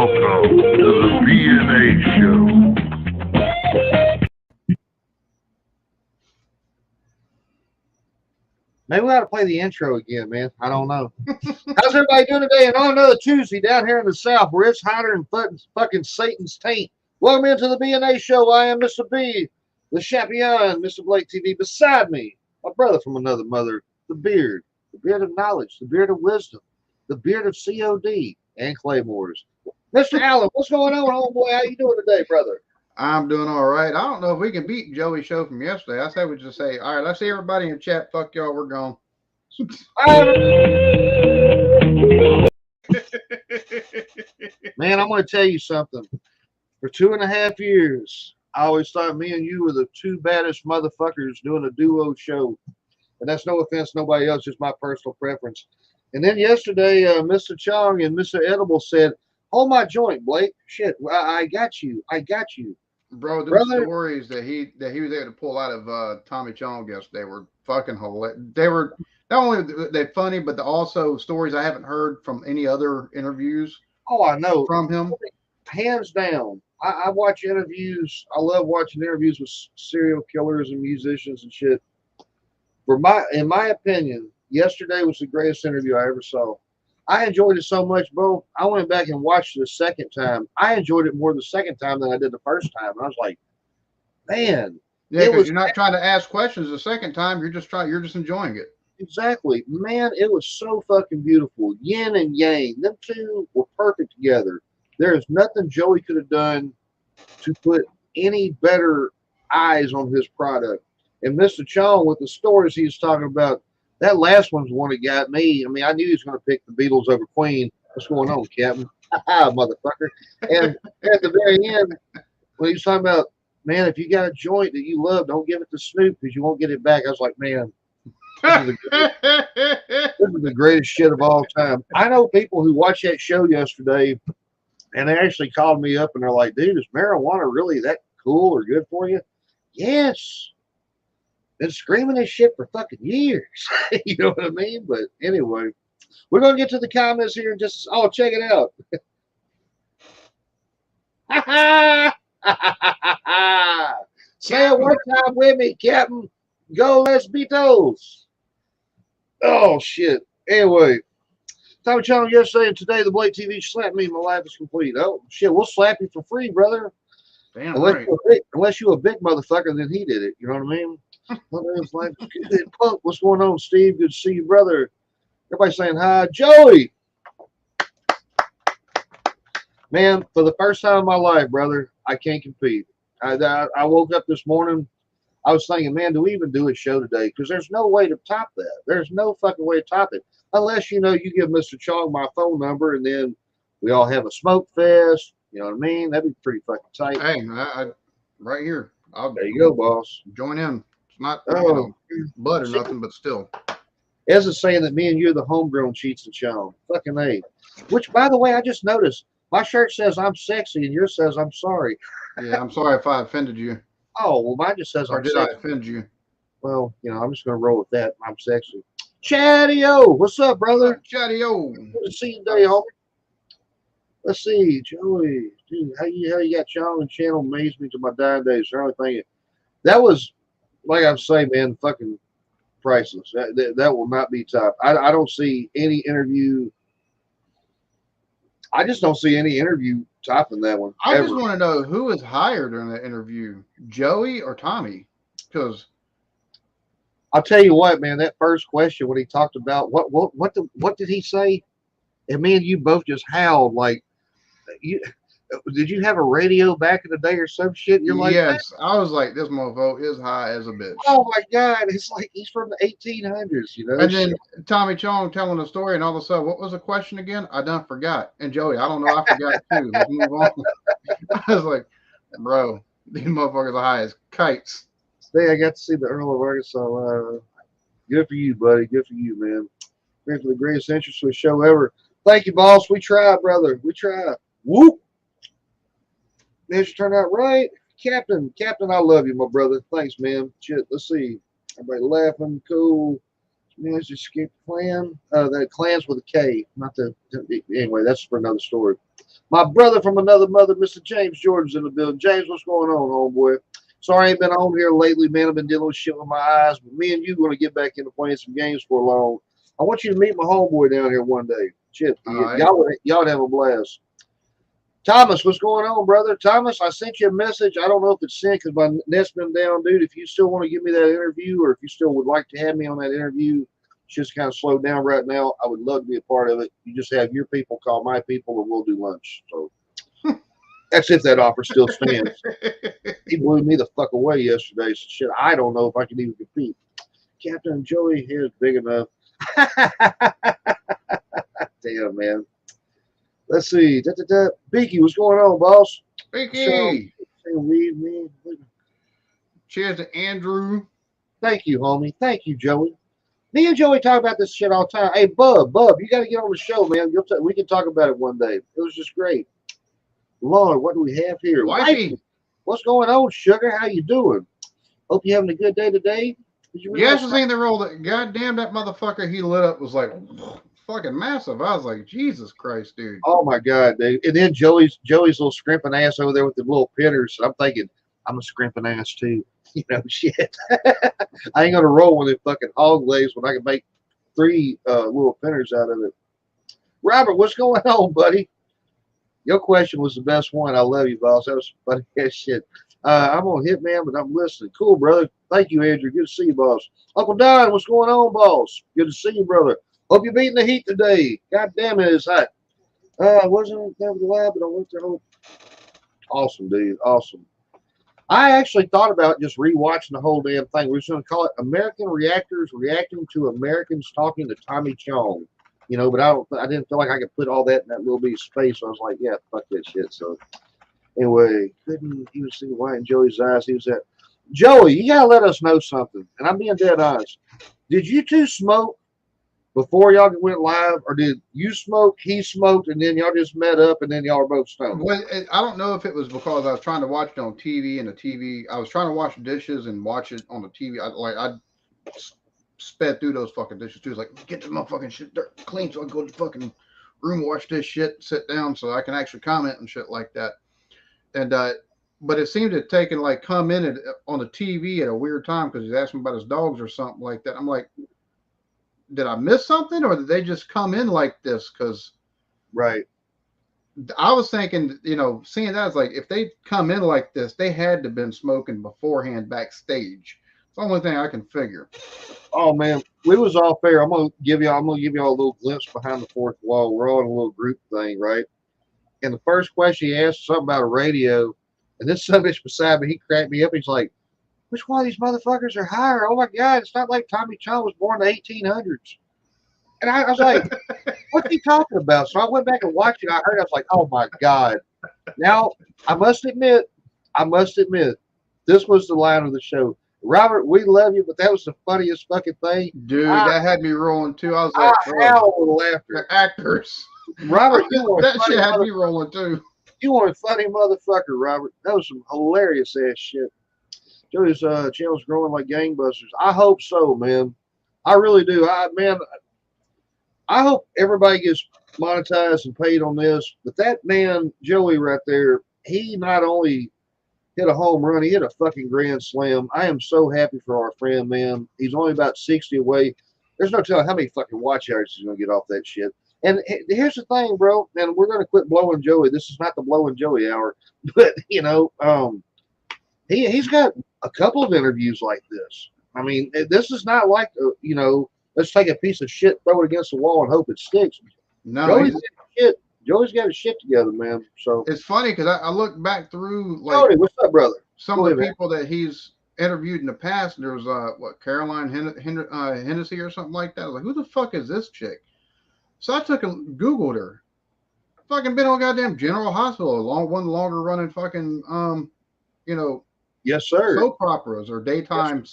Welcome to the B&A Show. Maybe we ought to play the intro again, man. I don't know. How's everybody doing today? And on another Tuesday down here in the South where it's hotter than fucking Satan's taint. Welcome into the B&A Show. I am Mr. B, the champion, Mr. Blake TV. Beside me, my brother from another mother, the beard of knowledge, the beard of wisdom, the beard of COD and Claymores. Mr. Allen, what's going on, homeboy? How you doing today, brother? I'm doing all right. I don't know if we can beat Joey's show from yesterday. I said we just say, all right, let's see everybody in chat. Fuck y'all, we're gone. Man, I'm going to tell you something. For 2.5 years, I always thought me and you were the two baddest motherfuckers doing a duo show. And that's no offense to nobody else, just my personal preference. And then yesterday, Mr. Chong and Mr. Edible said, hold my joint, Blake. Shit, I got you. I got you. Bro, those stories that he was able to pull out of Tommy Chong yesterday were fucking hilarious. They were not only they funny, but also stories I haven't heard from any other interviews. Oh, I know. From him. Hands down. I watch interviews. I love watching interviews with serial killers and musicians and shit. In my opinion, yesterday was the greatest interview I ever saw. I enjoyed it so much, bro. I went back and watched it a second time. I enjoyed it more the second time than I did the first time. And I was like, man. Yeah, because you're not trying to ask questions the second time. You're just enjoying it. Exactly. Man, it was so fucking beautiful. Yin and yang. Them two were perfect together. There is nothing Joey could have done to put any better eyes on his product. And Mr. Chong, with the stories he was talking about, that last one's the one that got me. I mean, I knew he was going to pick the Beatles over Queen. What's going on, Captain? Motherfucker. And at the very end, when he was talking about, man, if you got a joint that you love, don't give it to Snoop because you won't get it back. I was like, man, this is the greatest shit of all time. I know people who watched that show yesterday, and they actually called me up, and they're like, dude, is marijuana really that cool or good for you? Yes. Been screaming this shit for fucking years. You know what I mean? But anyway, we're going to get to the comments here in just, oh, check it out. Say it one time with me, Captain. Go, let's beat those. Oh, shit. Anyway, Tommy Chong yesterday and today, the Blake TV slapped me. My life is complete. Oh, shit, we'll slap you for free, brother. Damn unless you're a big motherfucker, then he did it. You know what I mean? Punk, what's going on, Steve? Good to see you, brother. Everybody saying hi. Joey! Man, for the first time in my life, brother, I can't compete. I woke up this morning, I was thinking, man, do we even do a show today? Because there's no way to top that. There's no fucking way to top it. Unless, you give Mr. Chong my phone number and then we all have a smoke fest. You know what I mean? That'd be pretty fucking tight. Hey, right here. There you go, boss. Join in. It's not blood or nothing, but still. As it's saying that me and you are the homegrown Cheats and Chong. Fucking A. Which, by the way, I just noticed. My shirt says I'm sexy and yours says I'm sorry. Yeah, I'm sorry if I offended you. Oh, well, mine just says or I'm did sexy. I offend you? Well, I'm just going to roll with that. I'm sexy. Chatty-O. What's up, brother? Chatty-O. Good to see you today, homie. Let's see. Joey. Dude, how you got Chong and Channel amazed me to my dying days. I really think that was, like I'm saying, man, fucking priceless. That will not be top. I don't see any interview. I just don't see any interview topping that one. I just want to know who was higher during that interview, Joey or Tommy? Because I'll tell you what, man, that first question when he talked about what did he say? And me and you both just howled like, did you have a radio back in the day or some shit? You're like, yes. I was like, this mofo is high as a bitch. Oh my God, it's like he's from the 1800s, And then Tommy Chong telling the story, and all of a sudden, what was the question again? I done forgot. And Joey, I don't know, I forgot too. Let's move on. I was like, bro, these motherfuckers are high as kites. Today I got to see the Earl of Arkansas. Good for you, buddy. Good for you, man. Thanks for the greatest interest for the show ever. Thank you, boss. We tried, brother. We tried. Whoop. This turned out right. Captain, I love you, my brother. Thanks, man. Shit, let's see. Everybody laughing. Cool. Man, it's just skip clan. The clans with a K, not the. Anyway, that's for another story. My brother from another mother, Mr. James Jordan's in the building. James, what's going on, homeboy? Sorry I ain't been on here lately, man. I've been dealing with shit with my eyes, but me and you going to get back into playing some games for long. I want you to meet my homeboy down here one day. Shit, All right. y'all would have a blast. Thomas, what's going on, brother? Thomas, I sent you a message. I don't know if it's sent because my net's been down, dude. If you still want to give me that interview or if you still would like to have me on that interview, it's just kind of slowed down right now. I would love to be a part of it. You just have your people call my people and we'll do lunch. So that's if that offer still stands. He blew me the fuck away yesterday. So shit, I don't know if I can even compete. Captain Joey here is big enough. Damn, man. Let's see. Beaky, what's going on, boss? Beaky. Read me. Cheers to Andrew. Thank you, homie. Thank you, Joey. Me and Joey talk about this shit all the time. Hey, Bub, you got to get on the show, man. We can talk about it one day. It was just great. Lord, what do we have here? Wifey. What's going on, sugar? How you doing? Hope you're having a good day today. Yes, I seen the roll. Goddamn, that motherfucker he lit up was like fucking massive. I was like, Jesus Christ, dude. Oh my God, dude. And then Joey's little scrimping ass over there with the little pinners. I'm thinking, I'm a scrimping ass too. You know, shit. I ain't gonna roll with them fucking hog legs when I can make 3 little pinners out of it. Robert, what's going on, buddy? Your question was the best one. I love you, boss. That was funny as shit. I'm on Hitman, but I'm listening. Cool, brother. Thank you, Andrew. Good to see you, boss. Uncle Don, what's going on, boss? Good to see you, brother. Hope you're beating the heat today. God damn it, it's hot. I wasn't there with the lab, but I went there home. Awesome, dude. Awesome. I actually thought about just rewatching the whole damn thing. We're just going to call it American Reactors Reacting to Americans Talking to Tommy Chong. You know, but I didn't feel like I could put all that in that little bit of space. So I was like, yeah, fuck that shit. So anyway, couldn't even see the white in Joey's eyes. He was at Joey, you gotta let us know something. And I'm being dead honest. Did you two smoke before y'all went live, or did you smoke, he smoked, and then y'all just met up and then y'all were both stoned? Well, I don't know if it was because I was trying to watch it on TV and I was trying to wash dishes and watch it on the TV. I sped through those fucking dishes too. It's like, get this motherfucking shit dirt clean so I can go to the fucking room, wash this shit, sit down so I can actually comment and shit like that. And but it seemed to have taken come in on the TV at a weird time because he's asking about his dogs or something like that. I'm like, did I miss something or did they just come in like this? Because right, I was thinking, seeing that, it's like if they come in like this, they had to have been smoking beforehand backstage. It's the only thing I can figure. Oh man, we was all fair. I'm gonna give y'all a little glimpse behind the fourth wall. We're all in a little group thing, right? And the first question he asked something about a radio, and this son bitch beside me, he cracked me up. He's like, which one of these motherfuckers are higher? Oh my God, it's not like Tommy Chong was born in the 1800s. And I was like, what's he talking about? So I went back and watched it. I heard, I was like, oh my God. Now, I must admit, this was the line of the show. Robert, we love you, but that was the funniest fucking thing. Dude, that had me rolling too. I was like, howled with laughter. Actors. Robert, that shit had me rolling too. You were a funny motherfucker, Robert. That was some hilarious ass shit. Joey's channel's growing like gangbusters. I hope so, man. I really do. I hope everybody gets monetized and paid on this. But that man, Joey, right there, he not only hit a home run, he hit a fucking grand slam. I am so happy for our friend, man. He's only about 60 away. There's no telling how many fucking watch hours he's going to get off that shit. And here's the thing, bro, and we're going to quit blowing Joey. This is not the blowing Joey hour. But, he's got a couple of interviews like this. I mean, this is not like, let's take a piece of shit, throw it against the wall, and hope it sticks. No, Joey's got his shit together, man. So it's funny because I look back through Jody, what's up, brother? Some of the people that he's interviewed in the past. There was Caroline Hennessy or something like that. I was like, who the fuck is this chick? So I took and Googled her. Fucking been on goddamn General Hospital, one of the longer running fucking yes, sir, soap operas or daytime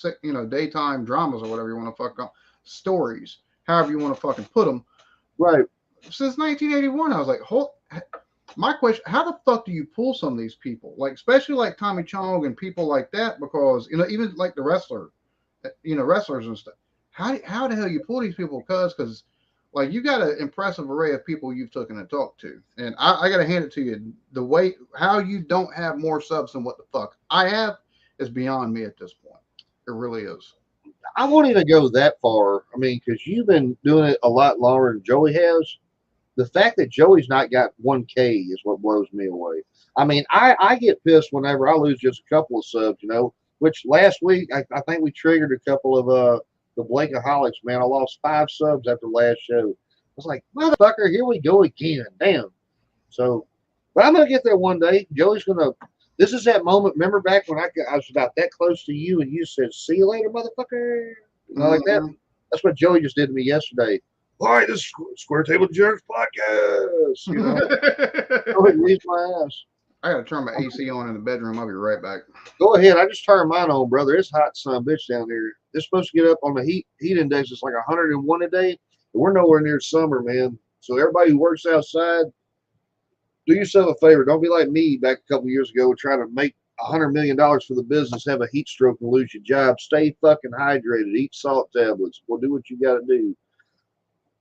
daytime dramas or whatever you want to fuck up, stories, however you want to fucking put them. Right. Since 1981, I was like, my question, how the fuck do you pull some of these people? Like, especially like Tommy Chong and people like that, because, even like the wrestlers and stuff. how the hell you pull these people? Because like you got an impressive array of people you've taken to talk to, and I got to hand it to you. The way how you don't have more subs than what the fuck I have is beyond me at this point. It really is. I won't even go that far. I mean, because you've been doing it a lot longer than Joey has. The fact that Joey's not got 1K is what blows me away. I mean, I get pissed whenever I lose just a couple of subs, you know, which last week I think we triggered a couple of the Blakeaholics, man. I lost 5 subs after last show. I was like, motherfucker, here we go again. Damn. So, but I'm going to get there one day. Joey's going to. This is that moment. Remember back when I was about that close to you and you said, see you later, motherfucker? You know, like that. That's what Joey just did to me yesterday. All right, this is Square Table Jerks podcast. You know, go ahead and leave my ass. I gotta turn my AC on in the bedroom. I'll be right back. Go ahead. I just turned mine on, brother. It's hot, son of a bitch down here. It's supposed to get up on the heat index. It's like 101 a day. But we're nowhere near summer, man. So everybody who works outside, do yourself a favor. Don't be like me back a couple years ago trying to make $100 million for the business, have a heat stroke and lose your job. Stay fucking hydrated. Eat salt tablets. Well, do what you got to do.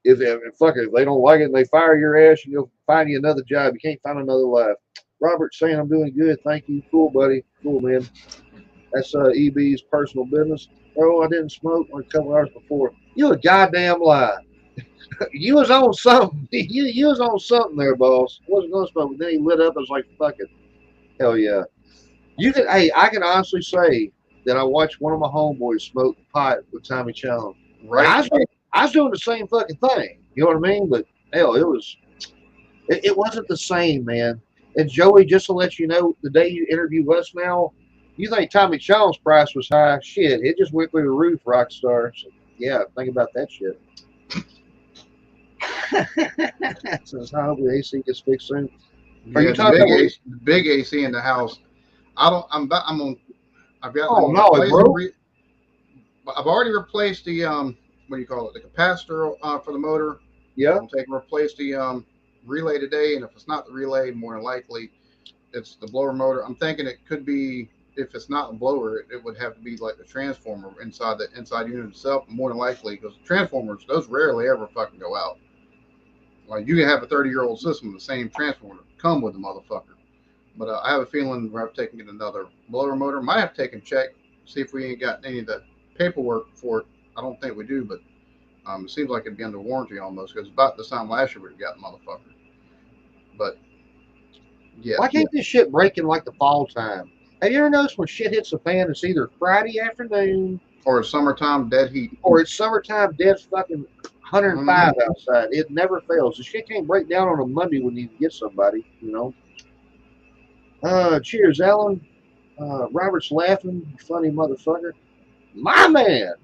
If they don't like it and they fire your ass and you'll find you another job. You can't find another life. Robert saying I'm doing good. Thank you. Cool, buddy. Cool, man. That's EB's personal business. Oh, I didn't smoke like a couple hours before. You a goddamn lie. You was on something. You was on something there, boss. I wasn't going to smoke, but then he lit up. I was like, fuck it. Hell yeah. Hey, I can honestly say that I watched one of my homeboys smoke pot with Tommy Chong. Right. I was doing the same fucking thing. You know what I mean? But hell, it wasn't the same, man. And Joey, just to let you know, the day you interview us now, you think Tommy Chong's price was high? Shit, it just went through the roof, Rockstar. So, yeah, think about that shit. So I hope the AC gets fixed soon. Are you talking about the big AC in the house? I've got. Oh no, bro! I've already replaced the what do you call it? The capacitor for the motor. Yeah. I'm taking replace the relay today, and if it's not the relay, more than likely it's the blower motor. I'm thinking it could be, if it's not a blower, it would have to be like the transformer inside the inside unit itself. More than likely, because transformers, those rarely ever fucking go out. Like you can have a 30-year-old system, the same transformer come with the motherfucker. But I have a feeling we're taking another blower motor. Might have to take and check, see if we ain't got any of the paperwork for it. I don't think we do, but it seems like it'd be under warranty almost, because about this time last year we got the motherfucker. But yeah. Why can't this shit break in like the fall time? Have you ever noticed when shit hits the fan, it's either Friday afternoon or summertime dead heat, or it's summertime dead fucking 105 outside. It never fails. The shit can't break down on a Monday when you get somebody, you know. Cheers, Alan. Robert's laughing, funny motherfucker. My man.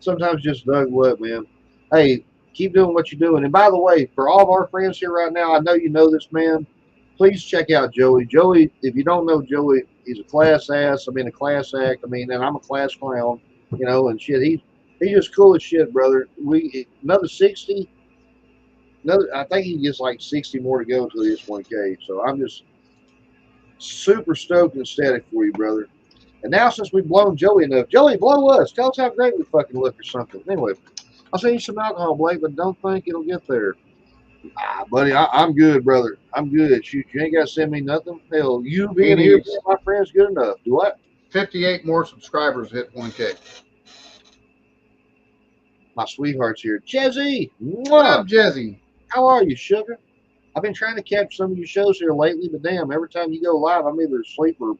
Sometimes just Doug what, man. Hey, keep doing what you're doing. And by the way, for all of our friends here right now, I know you know this man. Please check out Joey. Joey, if you don't know Joey, he's a class ass. I mean, a class act. I mean, and I'm a class clown, you know, and shit. He's just cool as shit, brother. Another 60. I think he gets like 60 more to go until he gets 1K. So I'm just super stoked and ecstatic for you, brother. And now since we've blown Joey enough, Joey, blow us. Tell us how great we fucking look or something. Anyway, I'll send you some alcohol, Blake, but don't think it'll get there. Buddy, I'm good, brother. I'm good. Shoot, you ain't got to send me nothing. Hell, you being here, my friend's good enough. Do what? 58 more subscribers hit 1K. My sweetheart's here. Jezzy! What up, Jezzy? How are you, sugar? I've been trying to catch some of your shows here lately, but damn, every time you go live, I'm either asleep or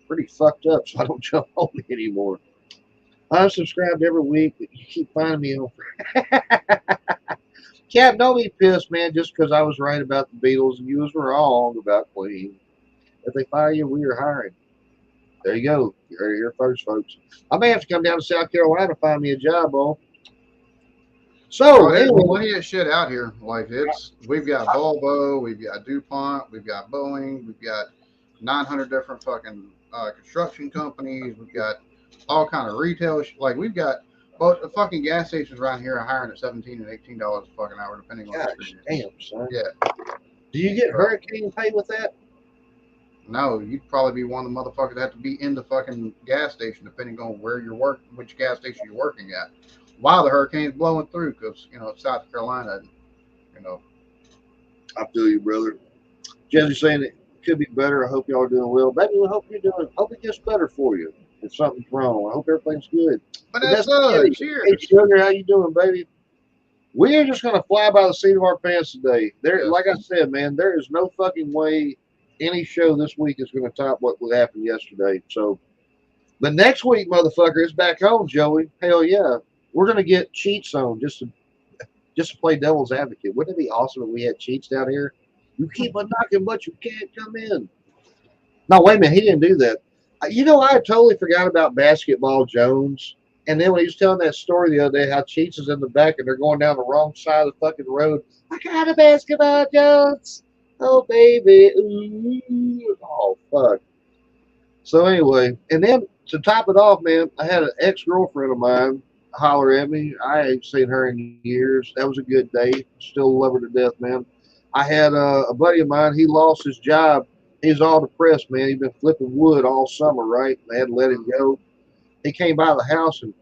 pretty fucked up, so I don't jump on anymore. I'm subscribed every week, but you keep finding me on. Cap, don't be pissed, man, just because I was right about the Beatles and you was wrong about Queen. If they fire you, we are hiring. There you go. You heard it here first, folks. I may have to come down to South Carolina to find me a job, bro. So, there's anyway, plenty of shit out here. Like we've got Volvo, we've got DuPont, we've got Boeing, we've got 900 different fucking construction companies. We've got all kind of retail. Like we've got both the fucking gas stations around here are hiring at $17 and $18 a fucking hour, depending on the street. Damn, son. Yeah. Do you get hurricane pay with that? No, you'd probably be one of the motherfuckers that have to be in the fucking gas station, depending on where you're working, which gas station you're working at, while the hurricane's blowing through, because South Carolina, you know. I feel you, brother. Jesse saying it could be better. I hope y'all are doing well. Baby, we hope you're doing. Hope it gets better for you. If something's wrong, I hope everything's good. But And that's that's Eddie. cheers. Hey, sugar, how you doing, baby? We are just gonna fly by the seat of our pants today. There, Yes. like I said, man, there is no fucking way any show this week is gonna top what happened yesterday. So, but next week, motherfucker, it's back home, Joey. Hell yeah, we're gonna get cheats on just to play devil's advocate. Wouldn't it be awesome if we had cheats down here? You keep on knocking, but you can't come in. No, wait a minute. He didn't do that. I totally forgot about Basketball Jones. And then when he was telling that story the other day, how Cheats is in the back and they're going down the wrong side of the fucking road. I got a Basketball Jones. Oh, baby. Ooh. Oh, fuck. So, anyway, and then to top it off, man, I had an ex girlfriend of mine holler at me. I ain't seen her in years. That was a good day. Still love her to death, man. I had a buddy of mine. He lost his job. He's all depressed, man. He's been flipping wood all summer, right? They had to let him go. He came by the house, and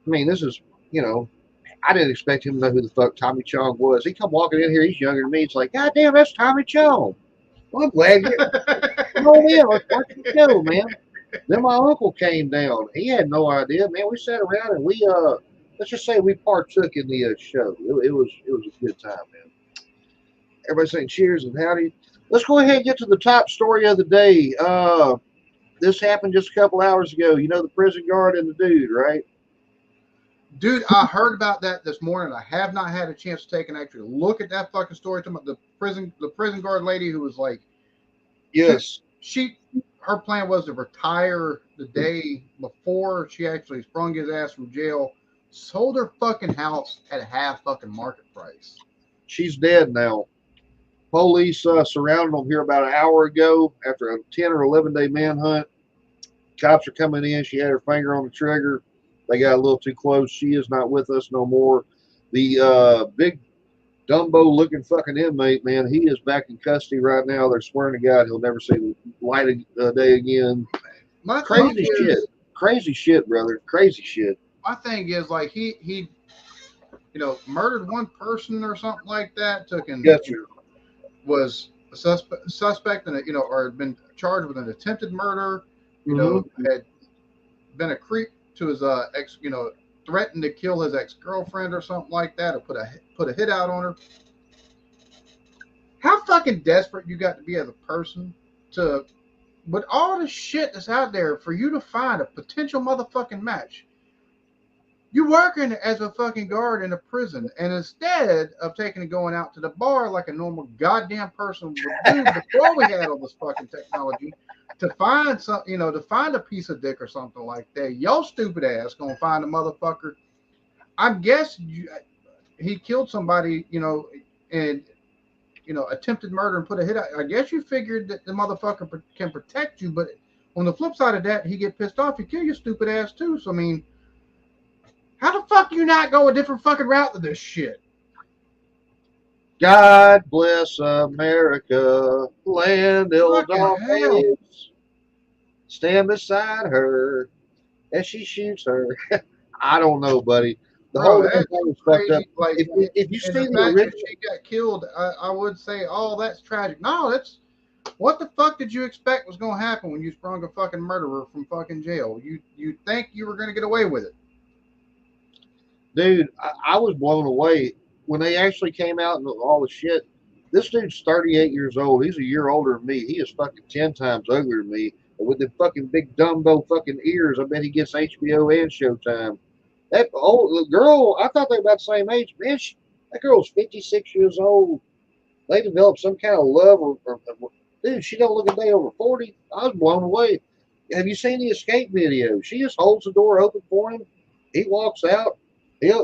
I mean, this is, I didn't expect him to know who the fuck Tommy Chong was. He come walking in here. He's younger than me. It's like, God damn, that's Tommy Chong. Well, I'm glad you're. Come on in. Let's watch the show, man. Then my uncle came down. He had no idea, man. We sat around and we let's just say we partook in the show. It was a good time, man. Everybody saying cheers and howdy. Let's go ahead and get to the top story of the day. This happened just a couple hours ago. You know the prison guard and the dude, right? Dude, I heard about that this morning. I have not had a chance to take and actually look at that fucking story. Talking about the prison guard lady who was like, Yes. her plan was to retire the day before she actually sprung his ass from jail. Sold her fucking house at half fucking market price. She's dead now. Police surrounded them here about an hour ago after a 10 or 11-day manhunt. Cops are coming in. She had her finger on the trigger. They got a little too close. She is not with us no more. The big Dumbo-looking fucking inmate, man, he is back in custody right now. They're swearing to God he'll never see the light of day again. Crazy shit, brother. Crazy shit. My thing is, like, he murdered one person or something like that. Was a suspect in or had been charged with an attempted murder. Had been a creep to his ex. Threatened to kill his ex-girlfriend or something like that, or put a hit out on her. How fucking desperate you got to be as a person to, with all the shit that's out there, for you to find a potential motherfucking match. You working as a fucking guard in a prison, and instead of taking and going out to the bar like a normal goddamn person would do before we had all this fucking technology, to find to find a piece of dick or something like that, your stupid ass gonna find a motherfucker. I guess he killed somebody, and attempted murder and put a hit out. I guess you figured that the motherfucker can protect you, but on the flip side of that, he get pissed off, he kill your stupid ass too. So I mean, how the fuck you not go a different fucking route to this shit? God bless America, land of dolphins. Stand beside her as she shoots her. I don't know, buddy. The whole thing was fucked up. Like, if you see the fact original, that she got killed, I would say, oh, that's tragic. No, that's what the fuck did you expect was going to happen when you sprung a fucking murderer from fucking jail? You think you were going to get away with it? Dude, I was blown away when they actually came out and all the shit. This dude's 38 years old. He's a year older than me. He is fucking 10 times uglier than me. And with the fucking big Dumbo fucking ears, I bet he gets HBO and Showtime. That old girl, I thought they were about the same age. Man, that girl's 56 years old. They developed some kind of love. Dude, she don't look a day over 40. I was blown away. Have you seen the escape video? She just holds the door open for him. He walks out.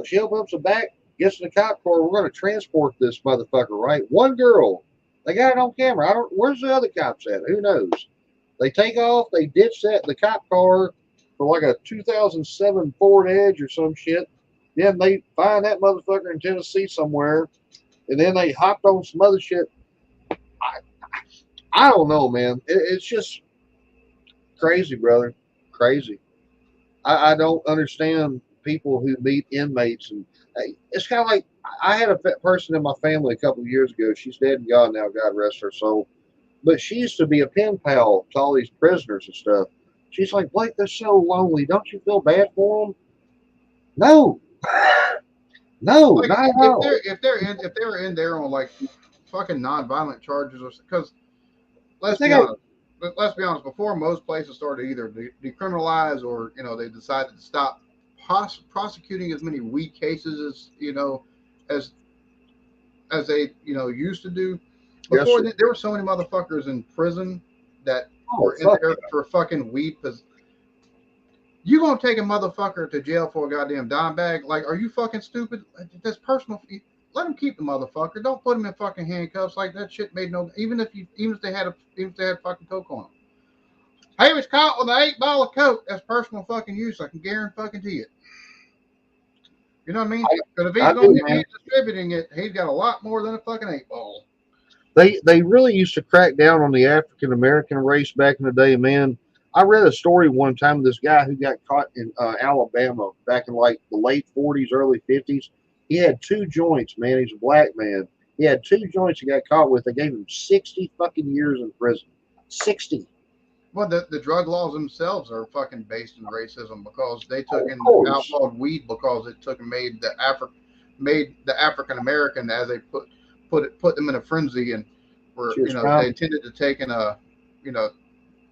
She opens up the back, gets in the cop car. We're going to transport this motherfucker, right? One girl. They got it on camera. Where's the other cops at? Who knows? They take off. They ditch the cop car for like a 2007 Ford Edge or some shit. Then they find that motherfucker in Tennessee somewhere. And then they hopped on some other shit. I don't know, man. It's just crazy, brother. Crazy. I don't understand people who meet inmates, and it's kind of like I had a person in my family a couple of years ago. She's dead and gone now, God rest her soul. But she used to be a pen pal to all these prisoners and stuff. She's like, Blake, they're so lonely. Don't you feel bad for them? No, no, Like not at if all. they're in there on like fucking non-violent charges, or because If let's they be got, honest. Let's be honest. Before most places started to either decriminalize or they decided to stop prosecuting as many weed cases as as they used to do. yes, Before sir. that, there were so many motherfuckers in prison that Oh, were in fuck there yeah. for fucking weed. Because you gonna take a motherfucker to jail for a goddamn dime bag? Like, are you fucking stupid? That's personal. Let him keep the motherfucker. Don't put him in fucking handcuffs. Like that shit made no. Even if they had fucking coke on him. He was caught with an 8 ball of coke. That's personal fucking use. I can guarantee it. You know what I mean? Because I do, if he's man. distributing it, he's got a lot more than a fucking 8 ball. They really used to crack down on the African American race back in the day, man. I read a story one time of this guy who got caught in Alabama back in like the late 40s, early 50s. He had two joints, man. He's a black man. He had two joints he got caught with. They gave him 60 fucking years in prison. 60. Well, the drug laws themselves are fucking based in racism because they took Oh, of and course. outlawed weed because it took and made the African American as they put them in a frenzy and were Cheers, they Tom. tended to take and you know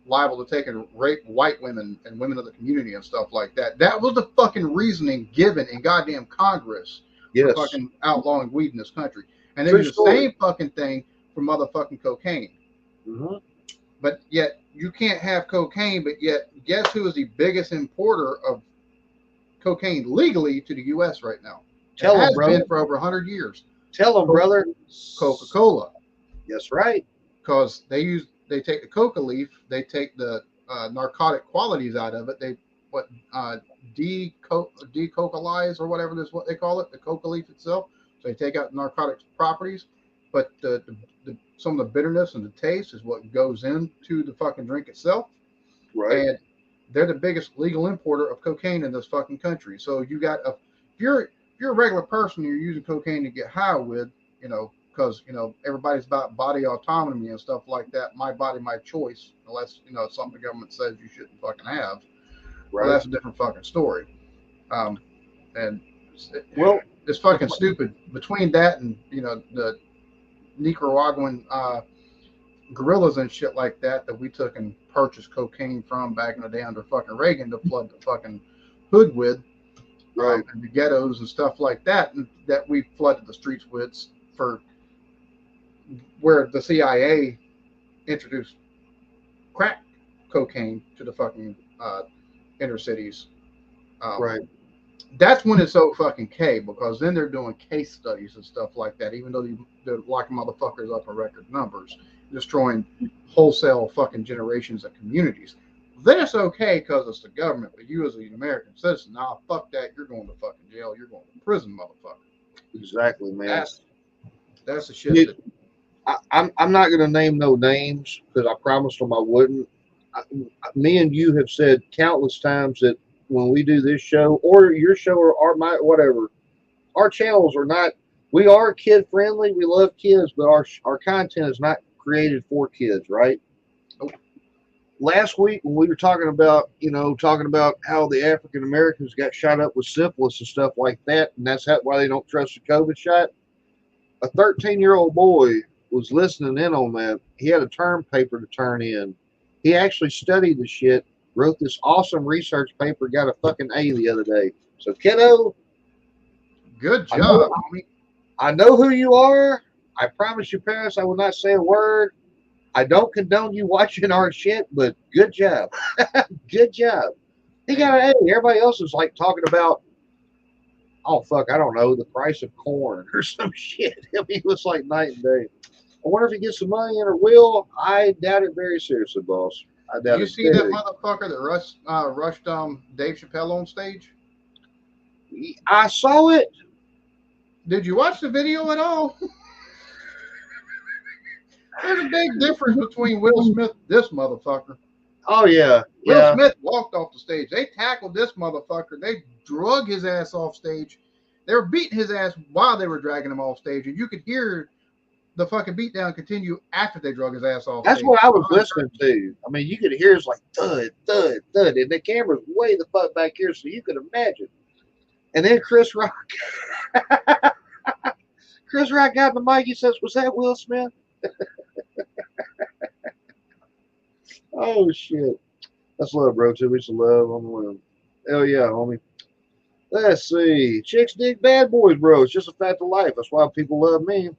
liable to take and rape white women and women of the community and stuff like that. That was the fucking reasoning given in goddamn Congress for Yes. fucking outlawing weed in this country. And they True use the story. same fucking thing for motherfucking cocaine. Hmm. But yet you can't have cocaine, but yet guess who is the biggest importer of cocaine legally to the US right now? And Tell him, has brother. been for over 100 years. Tell him, brother. Coca-Cola. That's right. Because they take the coca leaf, they take the narcotic qualities out of it. They what decocalize or whatever this what they call it, the coca leaf itself. So they take out narcotic properties, but some of the bitterness and the taste is what goes into the fucking drink itself. Right. And they're the biggest legal importer of cocaine in this fucking country. So if you're a regular person, you're using cocaine to get high with, because everybody's about body autonomy and stuff like that. My body, my choice. Unless it's something the government says you shouldn't fucking have. Well, Right. that's a different fucking story. Um, and it's, Well, it's fucking stupid. Between that and the Nicaraguan guerrillas and shit like that we took and purchased cocaine from back in the day under fucking Reagan to flood the fucking hood with, right. and the ghettos and stuff like that, and that we flooded the streets with for where the CIA introduced crack cocaine to the fucking inner cities. Um, Right. that's when it's so fucking K because then they're doing case studies and stuff like that, even though they're locking motherfuckers up in record numbers, destroying wholesale fucking generations of communities. Then it's okay because it's the government, but you as an American citizen, nah, fuck that. You're going to fucking jail. You're going to prison, motherfucker. Exactly, man. That's the shit that. I'm not going to name no names because I promised them I wouldn't. Me and you have said countless times that when we do this show or your show or my whatever, our channels are not. We are kid friendly. We love kids, but our content is not created for kids, right? Nope. Last week when we were talking about how the African Americans got shot up with syphilis and stuff like that, and that's why they don't trust the COVID shot. A 13-year-old boy was listening in on that. He had a term paper to turn in. He actually studied the shit, wrote this awesome research paper, got a fucking A the other day. So, kiddo, Good I know, job, homie. I know who you are. I promise your parents I will not say a word. I don't condone you watching our shit, but good job. Good job. He got an A. Everybody else is like talking about, oh, fuck, I don't know, the price of corn or some shit. I mean, it was like night and day. I wonder if he gets some money in or will. I doubt it very seriously, boss. I doubt You it see that very. motherfucker that rushed Dave Chappelle on stage? I saw it. Did you watch the video at all? There's a big difference between Will Smith and this motherfucker. Oh yeah, Will yeah. Smith walked off the stage. They tackled this motherfucker. They drug his ass off stage. They were beating his ass while they were dragging him off stage, and you could hear the fucking beatdown continue after they drug his ass off That's stage. what I was listening to. I mean, you could hear it's like thud, thud, thud, and the camera's way the fuck back here, so you could imagine. And then Chris Rock, Chris Rock got the mic. He says, "Was that Will Smith?" Oh shit, that's love, bro. 2 weeks of love on the limb. Hell yeah, homie. Let's see. Chicks dig bad boys, bro. It's just a fact of life. That's why people love me.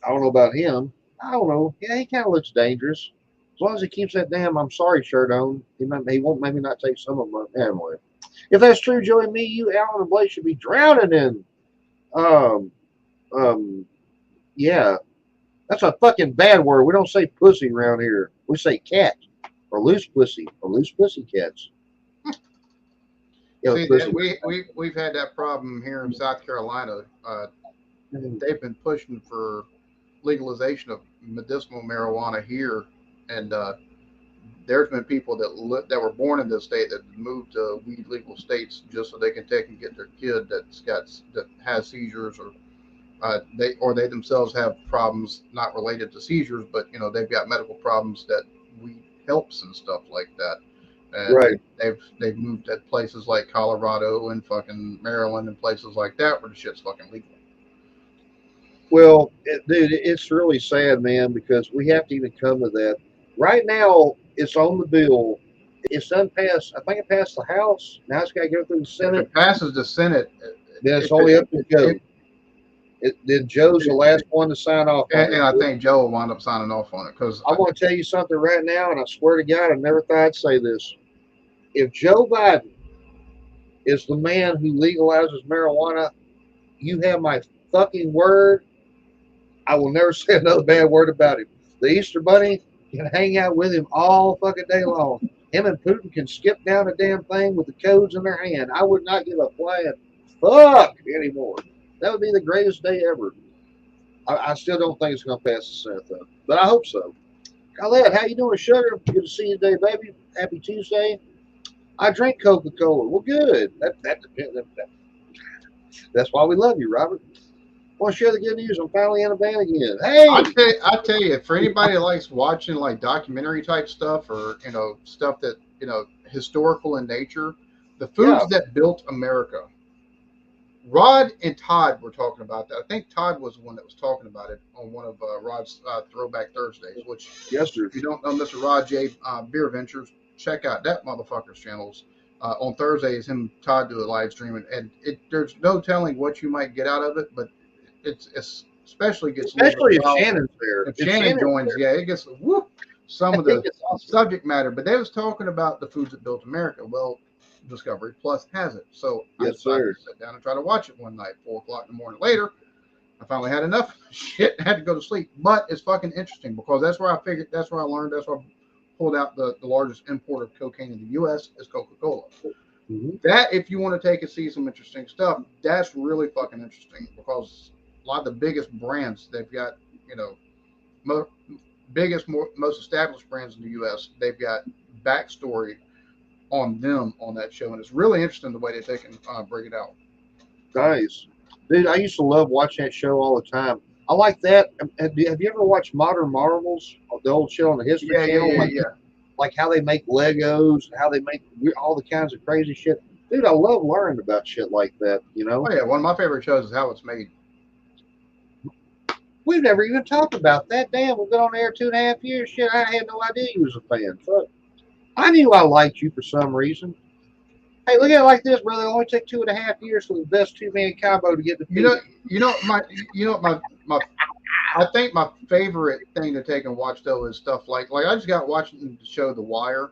I don't know about him. I don't know. Yeah, he kind of looks dangerous. As long as he keeps that damn "I'm sorry" shirt on, he won't maybe not take some of them anyway. If that's true, Joey, me, you, Alan, and Blake should be drowning in. Um, yeah, that's a fucking bad word. We don't say pussy around here. We say cat or loose pussy cats. Yeah, See, pussy. we've had that problem here in South Carolina. They've been pushing for legalization of medicinal marijuana here, and there's been people that were born in this state that moved to weed legal states just so they can take and get their kid that has seizures, or they themselves have problems not related to seizures, but they've got medical problems that weed helps and stuff like that. And Right. they've moved to places like Colorado and fucking Maryland and places like that where the shit's fucking legal. Well, dude, it's really sad, man, because we have to even come to that. Right now, it's on the bill. It's done passed. I think it passed the House. Now it's got to go through the If Senate. it passes the Senate, Then it's only up to Joe. Then Joe's the last one to sign off on and it. I think Joe will wind up signing off on it because I'm going to tell you something right now, and I swear to God, I never thought I'd say this. If Joe Biden is the man who legalizes marijuana, you have my fucking word. I will never say another bad word about him. The Easter Bunny can hang out with him all fucking day long. Him and Putin can skip down the damn thing with the codes in their hand. I would not give a flying fuck anymore. That would be the greatest day ever. I still don't think it's going to pass the Senate, though. But I hope so. Khaled, how you doing, Sugar? Good to see you today, baby. Happy Tuesday. I drink Coca-Cola. Well, good. That's why we love you, Robert. Want to share the good news? I'm finally in a band again. Hey! I tell you, for anybody that likes watching like documentary type stuff or stuff that historical in nature, the foods that built America. Rod and Todd were talking about that. I think Todd was the one that was talking about it on one of Rod's Throwback Thursdays. Which, yes, sir. If you don't know Mr. Rod J. Beer Ventures, check out that motherfucker's channels. On Thursdays, him and Todd do a live stream, and there's no telling what you might get out of it, but it's especially if Shannon's there. If Shannon joins, it gets some of the subject matter. But they was talking about the foods that built America. Well, Discovery Plus has it, so I decided to sit down and try to watch it one night. 4:00 in the morning later, I finally had enough shit. Had to go to sleep, but it's fucking interesting because that's where I figured. That's where I learned. That's where I pulled out the largest importer of cocaine in the U.S. is Coca-Cola. Mm-hmm. That, if you want to take and see some interesting stuff, that's really fucking interesting because a lot of the biggest brands they've got, most established brands in the U.S., they've got backstory on them on that show, and it's really interesting the way that they can break it out. Nice. Dude, I used to love watching that show all the time. I like that. Have you ever watched Modern Marvels, the old show on the History Channel? Like how they make Legos, how they make all the kinds of crazy shit. Dude, I love learning about shit like that, Oh, yeah, one of my favorite shows is How It's Made. We've never even talked about that. Damn, we've been on air 2.5 years. Shit, I had no idea you was a fan. Fuck. I knew I liked you for some reason. Hey, look at it like this, brother. It only took 2.5 years for the best two-man combo to get the I think my favorite thing to take and watch though is stuff like I just got watching the show The Wire,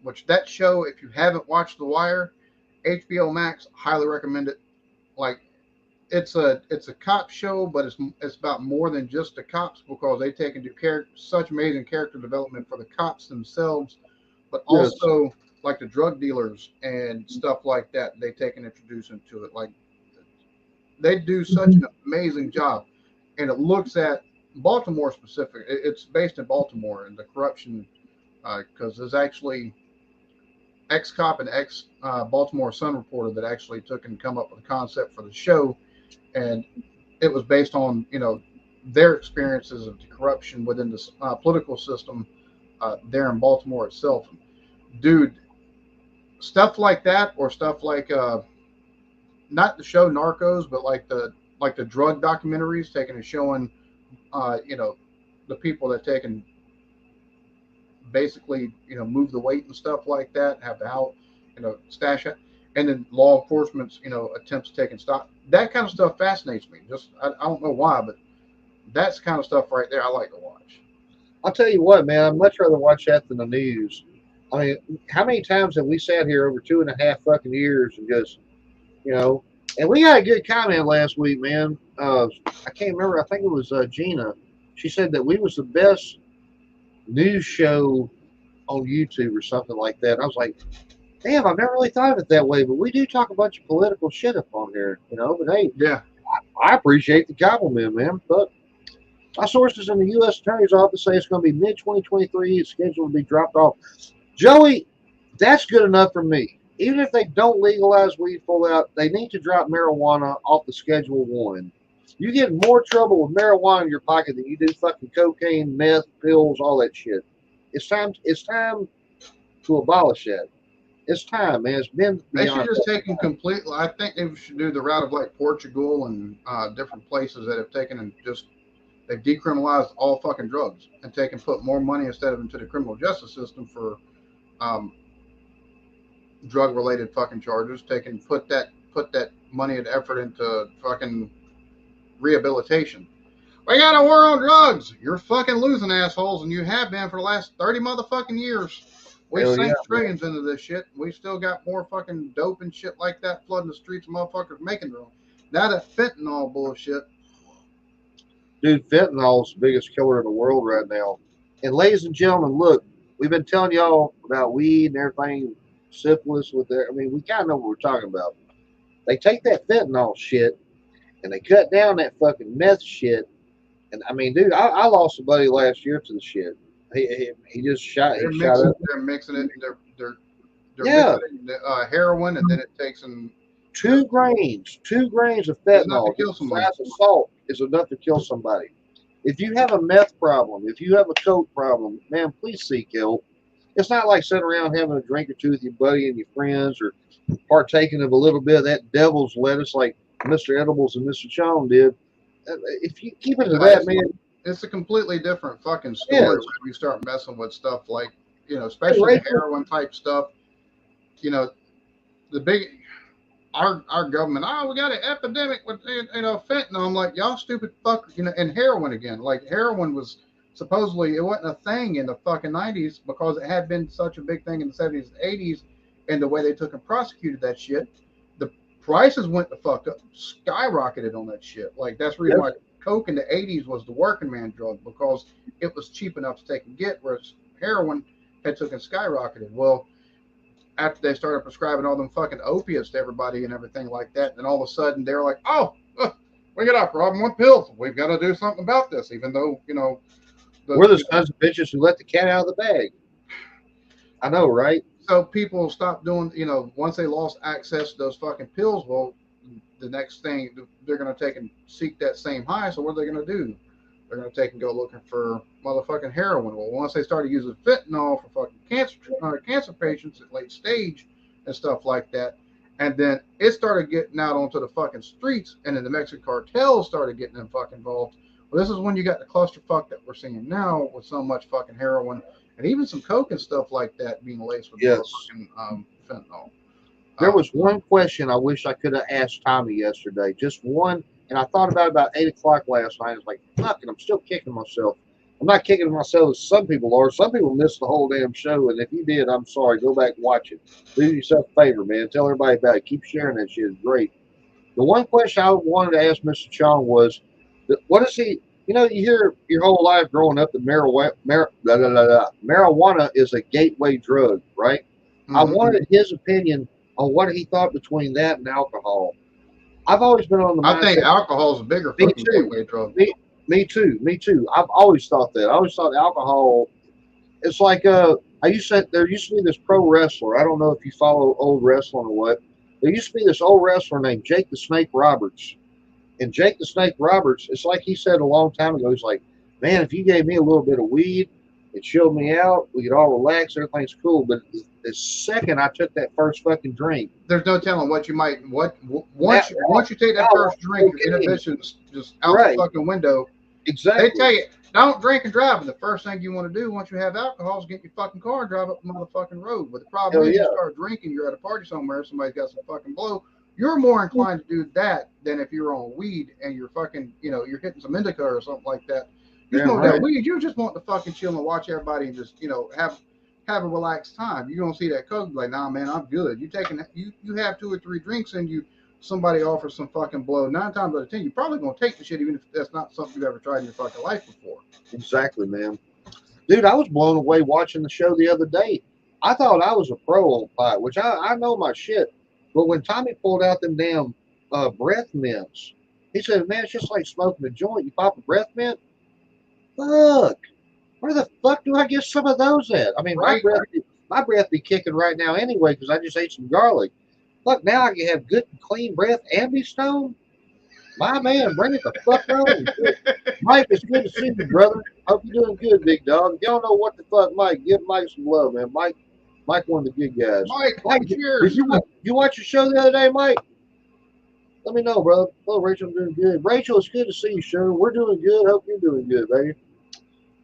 which that show, if you haven't watched The Wire, HBO Max, highly recommend it. Like it's a cop show, but it's about more than just the cops because they take and do such amazing character development for the cops themselves, but also like the drug dealers and stuff like that. They take and introduce into it. Like they do such an amazing job, and it looks at Baltimore specific. It's based in Baltimore, and the corruption, because there's actually ex-cop and ex-Baltimore Sun reporter that actually took and come up with a concept for the show, and it was based on their experiences of the corruption within the political system there in Baltimore itself. Dude, stuff like that, or stuff like not the show Narcos, but like the drug documentaries taking and showing the people that take and basically move the weight and stuff like that, have the how stash it, and then law enforcement's attempts to take and stop that kind of stuff fascinates me. Just I don't know why, but that's the kind of stuff right there I like to watch. I'll tell you what, man, I'd much rather watch that than the news. I mean, how many times have we sat here over 2.5 fucking years and just, and we got a good comment last week, man. I can't remember. I think it was Gina. She said that we was the best news show on YouTube or something like that. And I was like, damn, I've never really thought of it that way, but we do talk a bunch of political shit up on here, but hey, yeah, I appreciate the compliment, man. But my sources in the U.S. Attorney's Office say it's going to be mid-2023. It's scheduled to be dropped off. Joey, that's good enough for me. Even if they don't legalize weed full out, they need to drop marijuana off the Schedule 1. You get in more trouble with marijuana in your pocket than you do fucking cocaine, meth, pills, all that shit. It's time to abolish that. It's time, man. It's been they should just take them completely. I think they should do the route of like Portugal and different places that have taken and just they've decriminalized all fucking drugs and taken put more money instead of into the criminal justice system for drug related fucking charges. Taking put that money and effort into fucking rehabilitation. We got a war on drugs. You're fucking losing, assholes, and you have been for the last 30 motherfucking years. We sank trillions into this shit. We still got more fucking dope and shit like that flooding the streets of motherfuckers making their own. Now that fentanyl bullshit. Dude, fentanyl is the biggest killer in the world right now. And ladies and gentlemen, look, we've been telling y'all about weed and everything, syphilis with their, I mean, we kind of know what we're talking about. They take that fentanyl shit and they cut down that fucking meth shit. And I mean, dude, I lost somebody last year to the shit. He just shot. They're mixing, up. They're mixing it. They're mixing it, heroin, and then it takes them 2 grains of fentanyl. The size of salt is enough to kill somebody. If you have a meth problem, if you have a coke problem, man, please seek help. It's not like sitting around having a drink or two with your buddy and your friends, or partaking of a little bit of that devil's lettuce like Mr. Edibles and Mr. Chong did. If you keep it to that, man. It's a completely different fucking story when you start messing with stuff like, especially the heroin type stuff. The big, our government, we got an epidemic with, fentanyl. I'm like, y'all stupid fuck, and heroin again. Like, heroin was supposedly, it wasn't a thing in the fucking 90s because it had been such a big thing in the 70s and 80s, and the way they took and prosecuted that shit. The prices went the fuck up, skyrocketed on that shit. Like, that's the reason why coke in the 80s was the working man drug, because it was cheap enough to take and get, whereas heroin had took and skyrocketed. Well, after they started prescribing all them fucking opiates to everybody and everything like that, then all of a sudden they're like, we got a problem with pills. We've got to do something about this, even though, we're the sons of bitches who let the cat out of the bag. I know, right? So people stopped doing, once they lost access to those fucking pills, well, the next thing they're going to take and seek that same high. So what are they going to do? They're going to take and go looking for motherfucking heroin. Well, once they started using fentanyl for fucking cancer patients at late stage and stuff like that, and then it started getting out onto the fucking streets, and then the Mexican cartels started getting them fucking involved. Well, this is when you got the clusterfuck that we're seeing now with so much fucking heroin and even some coke and stuff like that being laced with fucking fentanyl. There was one question I wish I could have asked Tommy yesterday. Just one. And I thought about 8 o'clock last night. I was like, fuck it, I'm still kicking myself. I'm not kicking myself as some people are. Some people missed the whole damn show. And if you did, I'm sorry. Go back and watch it. Do yourself a favor, man. Tell everybody about it. Keep sharing that shit. It's great. The one question I wanted to ask Mr. Chong was, what is he, you hear your whole life growing up that marijuana is a gateway drug, right? Mm-hmm. I wanted his opinion on what he thought between that and alcohol. I've always been on the mindset. I think alcohol is a bigger fucking gateway drug. Me too. Me too. I've always thought that. I always thought alcohol. It's like there used to be this pro wrestler. I don't know if you follow old wrestling or what. There used to be this old wrestler named Jake the Snake Roberts. And Jake the Snake Roberts, it's like he said a long time ago. He's like, man, if you gave me a little bit of weed, it chilled me out. We could all relax. Everything's cool. But the second I took that first fucking drink, there's no telling what you might once you take that now, first drink, your inhibitions just out Right. the fucking window. exactly. They tell you don't drink and drive, and the first thing you want to do once you have alcohol is get your fucking car and drive up the motherfucking road. But the problem Hell is, yeah. you start drinking, you're at a party somewhere, somebody's got some fucking blow. You're more inclined to do that than if you're on weed and you're fucking, you're hitting some indica or something like that. You Damn smoke right. that weed, you just want to fucking chill and watch everybody and just, have a relaxed time. You don't see that coke like, nah, man, I'm good. You have 2 or 3 drinks and somebody offers some fucking blow. 9 times out of 10, you're probably gonna take the shit, even if that's not something you've ever tried in your fucking life before. Exactly, man. Dude, I was blown away watching the show the other day. I thought I was a pro on pot, which I know my shit. But when Tommy pulled out them damn breath mints, he said, man, it's just like smoking a joint. You pop a breath mint? Fuck. Where the fuck do I get some of those at? I mean, Right. my breath be kicking right now anyway because I just ate some garlic. Look, now I can have good and clean breath and be stoned. My man, bring it the fuck on. Mike, it's good to see you, brother. Hope you're doing good, big dog. If y'all know what the fuck, Mike, give Mike some love, man. Mike, one of the good guys. Mike, cheers. Did you watch your show the other day, Mike? Let me know, brother. Oh, Rachel, I'm doing good. Rachel, it's good to see you, sure. We're doing good. Hope you're doing good, baby.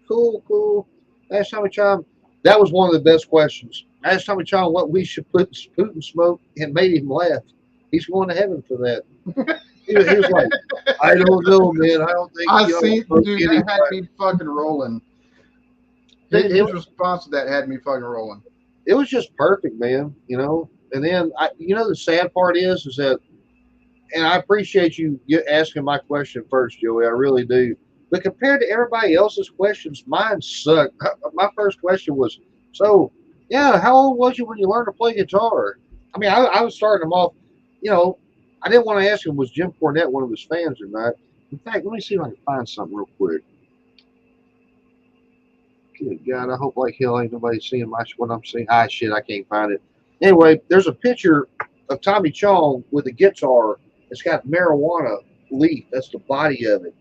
Cool. Last time we chimed, that was one of the best questions. Last time we chimed what we should put in Putin smoke and made him laugh. He's going to heaven for that. He was like, I don't know, man. I don't think I y'all see, supposed dude, to that get had me fucking rolling. His response to that had me fucking rolling. It was just perfect, man. And then the sad part is that, and I appreciate you asking my question first, Joey. I really do. But compared to everybody else's questions, mine sucked. My first question was, so, yeah, how old was you when you learned to play guitar? I mean, I was starting them off, I didn't want to ask him, was Jim Cornette one of his fans or not? In fact, let me see if I can find something real quick. Good God, I hope like hell ain't nobody seeing what I'm seeing. Shit, I can't find it. Anyway, there's a picture of Tommy Chong with a guitar. It's got marijuana leaf. That's the body of it.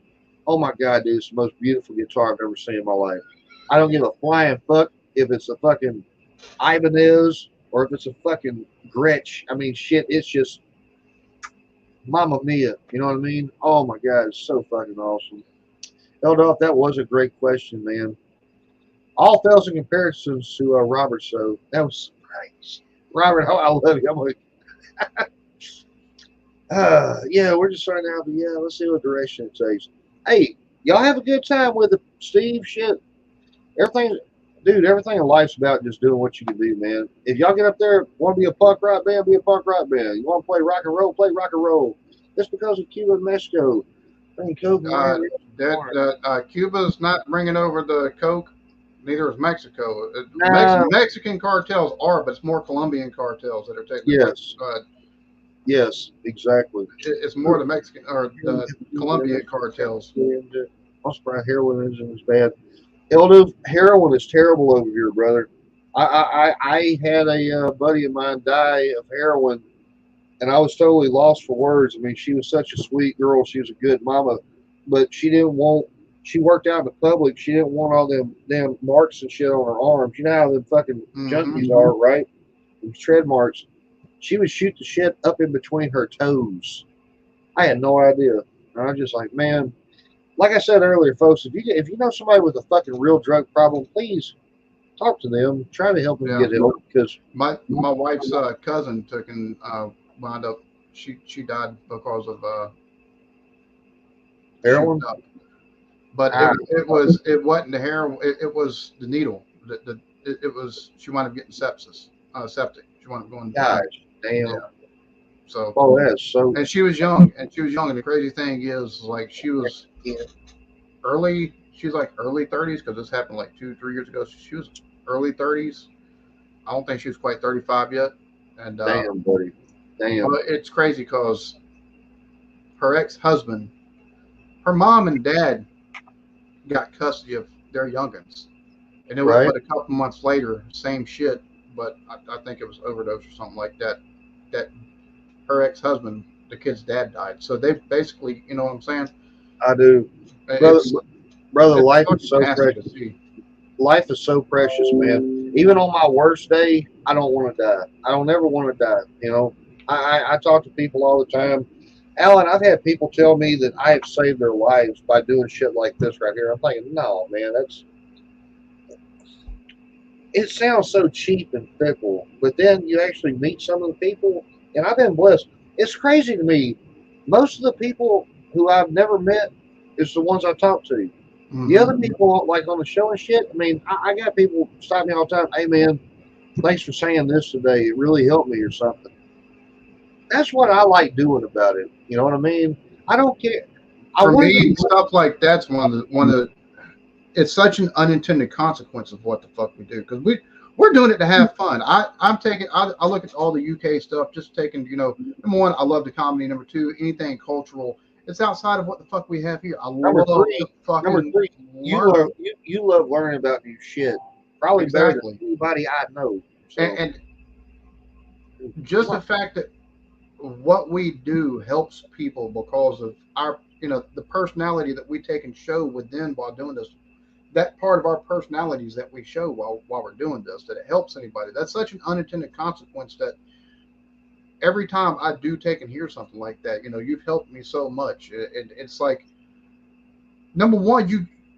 Oh my God, dude, it's the most beautiful guitar I've ever seen in my life. I don't give a flying fuck if it's a fucking Ibanez or if it's a fucking Gretsch. I mean, shit, it's just Mamma Mia. You know what I mean? Oh my God, it's so fucking awesome. Held off, that was a great question, man. All fails in comparisons to Robert, so that was nice. Robert, I love you. I'm like, yeah, we're just starting out, but yeah, let's see what direction it takes. Hey, y'all have a good time with it, Steve. Shit, everything in life's about just doing what you can do, man. If y'all get up there, want to be a punk rock band, be a punk rock band. You want to play rock and roll, play rock and roll. Just because of Cuba and Mexico. Cuba's not bringing over the coke. Neither is Mexico. No. Mexican cartels are, but it's more Colombian cartels that are taking. Yes. Yes, exactly. It's more the Mexican or the Colombian cartels. Most probably heroin is bad. Eldo, heroin is terrible over here, brother. I had a buddy of mine die of heroin, and I was totally lost for words. I mean, she was such a sweet girl. She was a good mama, but she didn't want. She worked out in the public. She didn't want all them damn marks and shit on her arms. You know how them fucking junkies are, right? Them tread marks. She would shoot the shit up in between her toes. I had no idea. And I was just like, man, like I said earlier, folks, if you know somebody with a fucking real drug problem, please talk to them. Try to help them get help, because my wife's cousin took and wound up. She died because of heroin. But it wasn't the heroin. It was the needle. It was, she wound up getting sepsis, septic. She wound up going. Gosh, damn. Yeah. So. Oh, that's so. And she was young. And the crazy thing is, like, she was early 30s, because this happened like 2-3 years ago. She was early 30s. I don't think she was quite 35 yet. And damn, buddy. Damn. Well, it's crazy because her ex-husband, her mom and dad got custody of their youngins, and it was Right. but a couple months later, same shit. But I think it was overdose or something like that. That her ex-husband, the kid's dad, died. So they basically, you know what I'm saying? I do. Brother, It's brother, it's life is fucking so nasty to precious. see. Life is so precious, man. Even on my worst day, I don't want to die. I don't ever want to die. You know, I talk to people all the time. Alan, I've had people tell me that I have saved their lives by doing shit like this right here. I'm thinking, no, man, it sounds so cheap and fickle. But then you actually meet some of the people, and I've been blessed. It's crazy to me. Most of the people who I've never met is the ones I talk to. The other Mm-hmm. people, like on the show and shit, I mean, I got people stop me all the time. Hey, man, thanks for saying this today. It really helped me or something. That's what I like doing about it. You know what I mean? I don't care. I For want me, to. stuff like that's one of the. It's such an unintended consequence of what the fuck we do because we're doing it to have fun. I'm taking. I look at all the UK stuff, just taking. Number one, I love the comedy. Number two, anything cultural. It's outside of what the fuck we have here. I Number love to three, number fucking three, learn. you love learning about new shit. Probably better than Exactly. anybody I know. So And just the fact that what we do helps people because of our, the personality that we take and show within while doing this. That part of our personalities that we show while we're doing this, that it helps anybody. That's such an unintended consequence that every time I do take and hear something like that, you've helped me so much. It's like number one,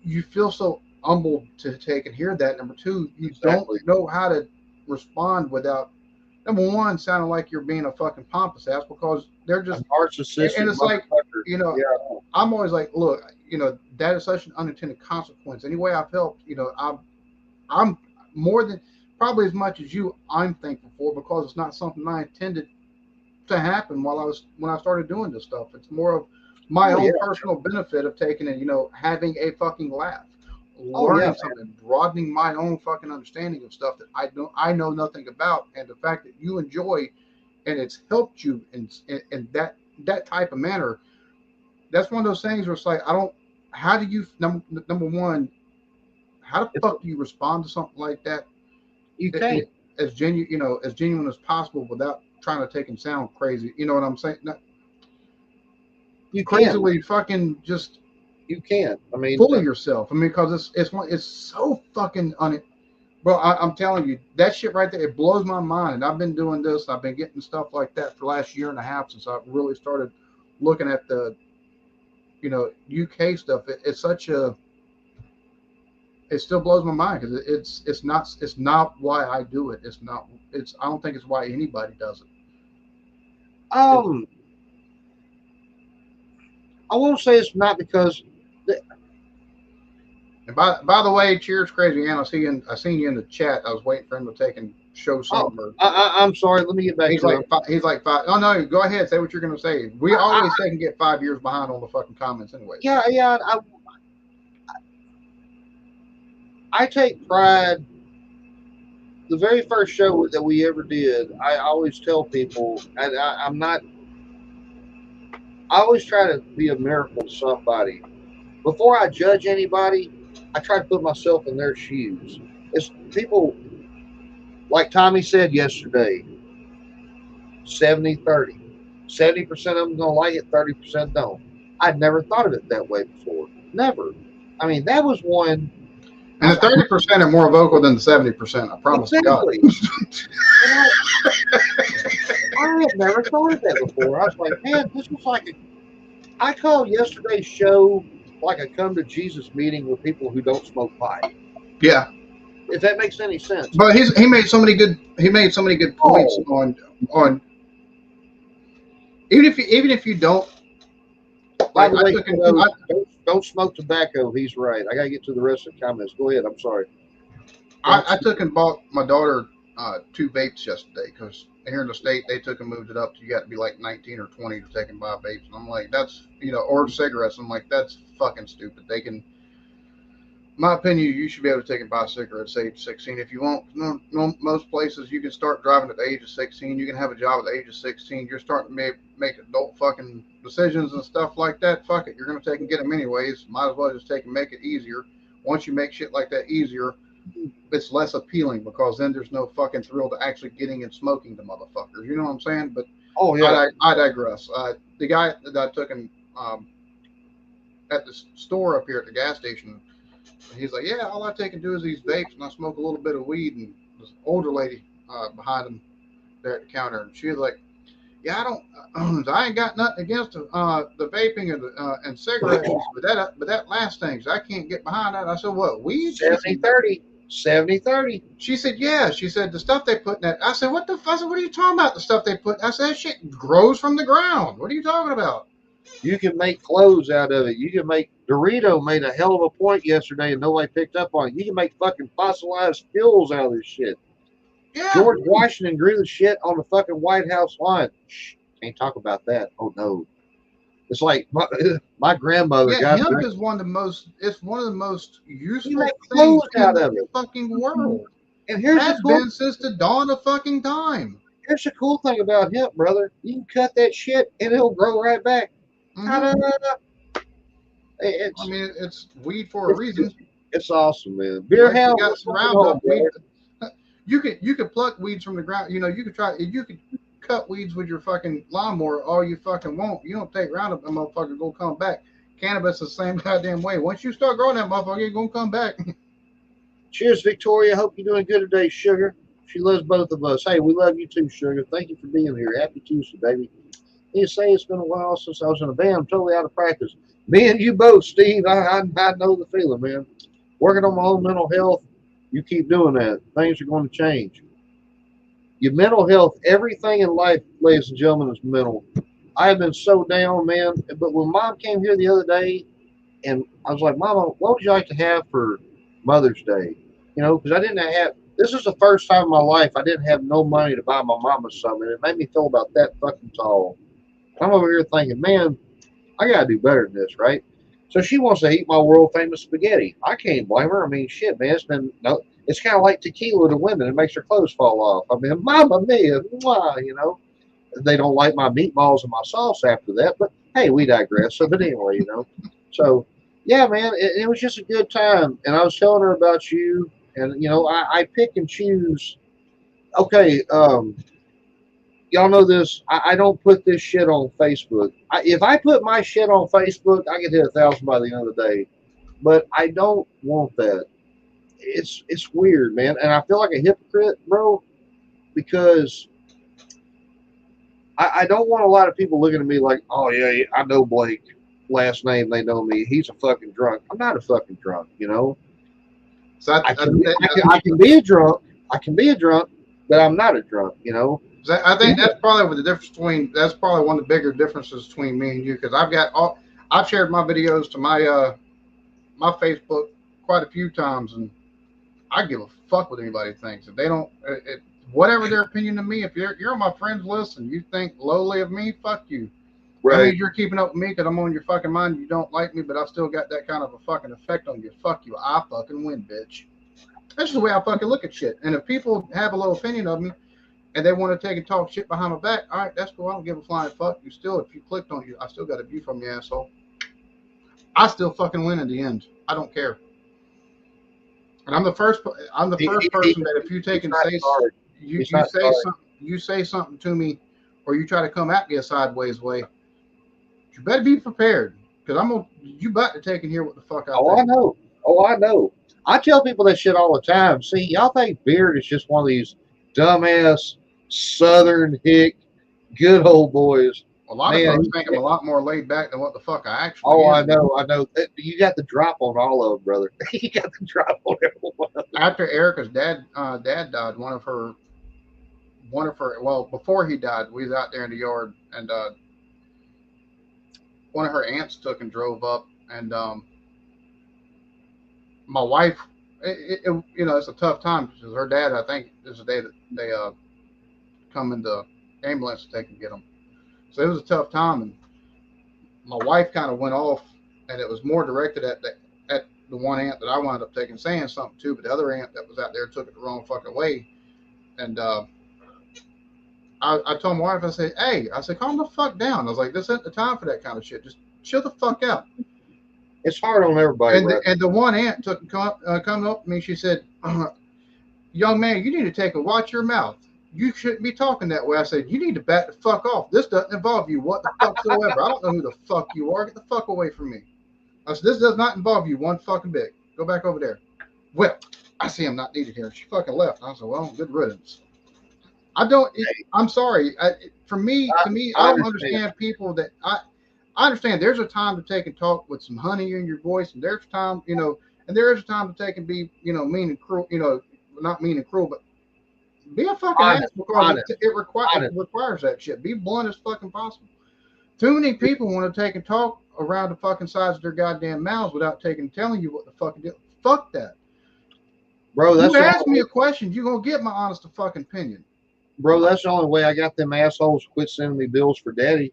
you feel so humbled to take and hear that. Number two, you don't exactly, know how to respond without number one sounding like you're being a fucking pompous ass because they're a just narcissistic and it's like motherfucker. you know Yeah, I'm always like, look, that is such an unintended consequence. Any way I've helped, I'm more than probably as much as you. I'm thankful for because it's not something I intended to happen when I started doing this stuff. It's more of my oh yeah, own personal benefit of taking it, having a fucking laugh, oh yeah, learning something, broadening my own fucking understanding of stuff that I know nothing about, and the fact that you enjoy and it's helped you in that type of manner. That's one of those things where it's like I don't. How do you number one? How the it's, fuck do you respond to something like that? you It, can't, as genuine, as genuine as possible without trying to take and sound crazy. You know what I'm saying? Not you can't, crazily fucking just you can't. I mean, full of yourself. I mean, because it's so fucking Bro, I'm telling you, that shit right there, it blows my mind. And I've been doing this. I've been getting stuff like that for the last year and a half since I really started looking at the, UK stuff. It's such a, it still blows my mind because it's not why I do it. I don't think it's why anybody does it. It's um, I won't say it's not because the, And by the way, cheers, Crazy Ann. I seen you in the chat. I was waiting for him to take and show oh, something. Or I'm sorry. Let me get back he's to like them. he's like five. Oh no, go ahead. Say what you're gonna say. We I, always take and get 5 years behind on the fucking comments, anyways. yeah, yeah. I take pride. The very first show that we ever did, I always tell people, and I'm not. I always try to be a miracle to somebody. Before I judge anybody, I try to put myself in their shoes. It's people, like Tommy said yesterday, 70-30. 70% of them don't like it, 30% don't. I'd never thought of it that way before. Never. I mean, that was one. And the I, 30% are more vocal than the 70%. I promise to God. exactly. And I had never thought of that before. I was like, man, this was like I call yesterday's show like a come to Jesus meeting with people who don't smoke pot. Yeah, If that makes any sense. but he made so many good points Oh, on even if you don't by like the I way, took you an, know, I, don't smoke tobacco. He's right. I got to get to the rest of the comments. Go ahead. I'm sorry. Don't. I took and bought my daughter 2 vapes yesterday because here in the state they took and moved it up. You got to be like 19 or 20 to take and buy vapes, and I'm like, that's or cigarettes. I'm like, that's fucking stupid. They can my opinion, you should be able to take and buy cigarettes at age 16 if you want. No, most places you can start driving at the age of 16. You can have a job at the age of 16. You're starting to make adult fucking decisions and stuff like that. Fuck it, you're gonna take and get them anyways. Might as well just take and make it easier. Once you make shit like that easier, it's less appealing because then there's no fucking thrill to actually getting and smoking the motherfuckers. You know what I'm saying? But Oh yeah. I digress. The guy that I took in at the store up here at the gas station. He's like, yeah, all I take and do is these vapes, and I smoke a little bit of weed. And this older lady behind him there at the counter, and she was like, yeah, I ain't got nothing against the vaping and cigarettes, but that last thing, I can't get behind that. I said, what, weed? 70-30. 70-30. She said, yeah. She said, the stuff they put in that. I said, what the fuck? What are you talking about? The stuff they put? I said, that shit grows from the ground. What are you talking about? You can make clothes out of it. You can make Dorito made a hell of a point yesterday and nobody picked up on it. You can make fucking fossilized fuels out of this shit. Yeah. George Washington grew the shit on the fucking White House lawn. Shh, can't talk about that. Oh no. It's like my grandmother got hemp is one of the most. It's one of the most useful you make things clothes out of it. Fucking world. And here's Has the cool, been since the dawn of fucking time. here's the cool thing about hemp, brother. You can cut that shit and it'll grow right back. Mm-hmm. It's weed for a reason. It's awesome, man. Beer house. You got some Roundup weed. You could pluck weeds from the ground. You know, you could cut weeds with your fucking lawnmower all you fucking want. You don't take Roundup, that motherfucker gonna come back. Cannabis the same goddamn way. Once you start growing that motherfucker, it's gonna come back. Cheers, Victoria. Hope you're doing good today, Sugar. She loves both of us. Hey, we love you too, Sugar. Thank you for being here. Happy Tuesday, baby. You say it's been a while since I was in a band. I'm totally out of practice. Me and you both, Steve. I know the feeling, man. Working on my own mental health. You keep doing that. Things are going to change. Your mental health, everything in life, ladies and gentlemen, is mental. I have been so down, man. But when Mom came here the other day, and I was like, Mama, what would you like to have for Mother's Day? You know, because I didn't have. This is the first time in my life I didn't have no money to buy my mama something. It made me feel about that fucking tall. I'm over here thinking, man, I gotta do better than this, right? So she wants to eat my world famous spaghetti. I can't blame her. I mean, shit, man, it's kind of like tequila to women. It makes their clothes fall off. I mean, Mama Mia, mwah, you know. They don't like my meatballs and my sauce after that, but hey, we digress. So, but anyway, you know. So, yeah, man, it was just a good time. And I was telling her about you, and you know, I pick and choose. Okay, y'all know this. I don't put this shit on Facebook. If I put my shit on Facebook, I get hit 1,000 by the end of the day. But I don't want that. It's weird, man, and I feel like a hypocrite, bro, because I don't want a lot of people looking at me like, oh yeah, I know Blake. Last name, they know me. He's a fucking drunk. I'm not a fucking drunk, you know. So I can be a drunk. I can be a drunk, but I'm not a drunk, you know. I think that's probably the difference between. That's probably one of the bigger differences between me and you, because I've shared my videos to my my Facebook quite a few times, and I give a fuck what anybody thinks. If they don't, whatever their opinion of me, if you're on my friends list and you think lowly of me, fuck you. Right. I mean, you're keeping up with me because I'm on your fucking mind. You don't like me, but I've still got that kind of a fucking effect on you. Fuck you. I fucking win, bitch. That's just the way I fucking look at shit. And if people have a little opinion of me and they want to take and talk shit behind my back, all right, that's cool. I don't give a flying fuck. You still, if you clicked on you, I still got a view from you, asshole. I still fucking win in the end. I don't care. And I'm the first person that if you take and say you say something to me, or you try to come at me a sideways way, you better be prepared, because you about to take and hear what the fuck I think. I know. I tell people that shit all the time. See, y'all think Beard is just one of these dumbass Southern hick good old boys. A lot of folks think I'm a lot more laid back than what the fuck I actually am. I know. You got the drop on all of them, brother. You got the drop on everyone. After Erica's dad died, one of her, well, before he died, we was out there in the yard, and one of her aunts took and drove up, and my wife, you know, it's a tough time because her dad, I think, is the day that they come in the ambulance to take and get him. So it was a tough time, and my wife kind of went off, and it was more directed at the one aunt that I wound up taking saying something to, but the other aunt that was out there took it the wrong fucking way. And I told my wife, I said, hey, I said, calm the fuck down. I was like, this isn't the time for that kind of shit. Just chill the fuck out. It's hard on everybody, And right? the one aunt come up to me. She said, young man, you need to watch your mouth. You shouldn't be talking that way. I said, you need to back the fuck off. This doesn't involve you what the fuck soever. I don't know who the fuck you are. Get the fuck away from me. I said, this does not involve you one fucking bit. Go back over there. Well, I see I'm not needed here. She fucking left. I said, well, good riddance. I'm sorry. To me, I don't understand people that I understand there's a time to take and talk with some honey in your voice, and there's time, and there is a time to take and be, mean and cruel, not mean and cruel, but be a fucking ass because it requires that shit. Be blunt as fucking possible. Too many people want to take and talk around the fucking sides of their goddamn mouths without telling you what the fuck to do. Fuck that. Bro, you ask me a question, you're going to get my honest fucking opinion. Bro, that's the only way I got them assholes to quit sending me bills for daddy.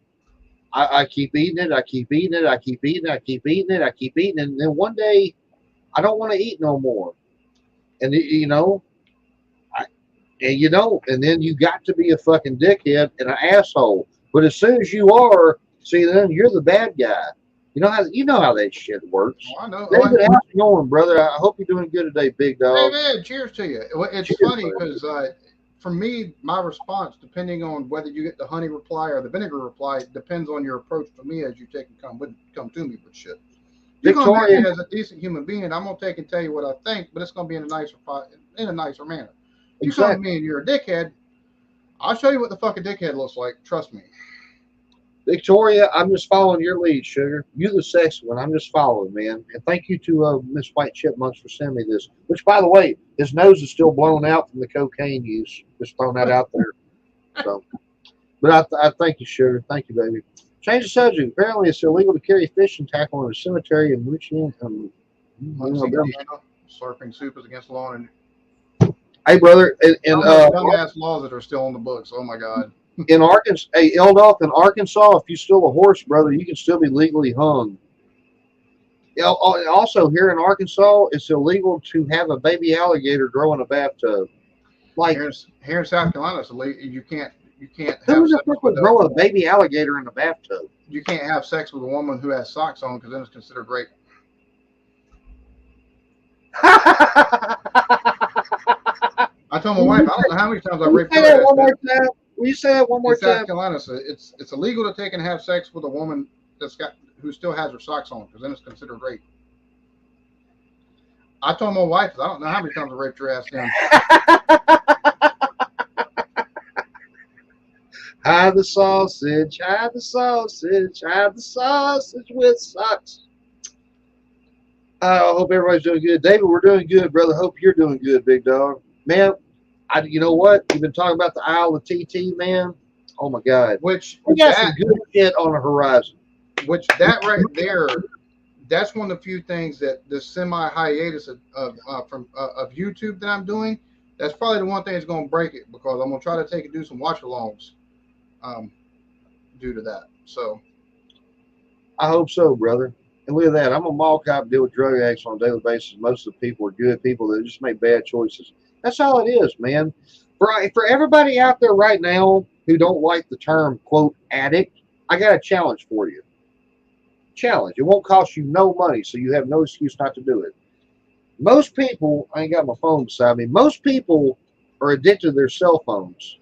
I keep eating it. I keep eating it. I keep eating it. I keep eating it. I keep eating it. And then one day, I don't want to eat no more. And, and then you got to be a fucking dickhead and an asshole. But as soon as you are, see, then you're the bad guy. You know how that shit works. Oh, I know. David, how's it going, brother? I hope you're doing good today, big dog. Hey, man, cheers to you. It's funny because for me, my response, depending on whether you get the honey reply or the vinegar reply, depends on your approach to me as you take and come to me with shit. You're going to as a decent human being, I'm going to take and tell you what I think, but it's going to be in a nicer manner. You come to me and you're a dickhead, I'll show you what the fucking dickhead looks like. Trust me. Victoria, I'm just following your lead, sugar. You're the sexy one. I'm just following, man. And thank you to Miss White Chipmunks for sending me this. Which, by the way, his nose is still blown out from the cocaine use. Just throwing that out there. So, but I thank you, sugar. Thank you, baby. Change the subject. Apparently, it's illegal to carry fishing tackle in a cemetery in Louisiana. Slurping soup is against the law. And hey, brother, and dumbass laws that are still on the books. Oh my God. In Arkansas, Eldolf, in Arkansas, if you steal a horse, brother, you can still be legally hung. Also, here in Arkansas, it's illegal to have a baby alligator grow in a bathtub. Like here in South Carolina, it's illegal. You can't. Who the fuck would grow a baby alligator in a bathtub? You can't have sex with a woman who has socks on because then it's considered rape. I told my wife, I don't know how many times I raped her. One more time. Will you say that one more time? South Carolina, so it's illegal to take and have sex with a woman who still has her socks on because then it's considered rape. I told my wife, I don't know how many times I raped your ass down. Hide the sausage, hide the sausage, hide the sausage with socks. I hope everybody's doing good. David, we're doing good, brother. Hope you're doing good, big dog. Man, you know what? You've been talking about the Isle of TT, man. Oh my God! We got some good shit on the horizon. Which that right there, that's one of the few things that the semi hiatus of YouTube that I'm doing. That's probably the one thing that's going to break it because I'm going to try to take and do some watch alongs, due to that. So, I hope so, brother. And look at that. I'm a mall cop, deal with drug addicts on a daily basis. Most of the people are good people that just make bad choices. That's all it is, man. For everybody out there right now who don't like the term, quote, addict, I got a challenge for you. Challenge. It won't cost you no money, so you have no excuse not to do it. Most people, I ain't got my phone beside me, most people are addicted to their cell phones.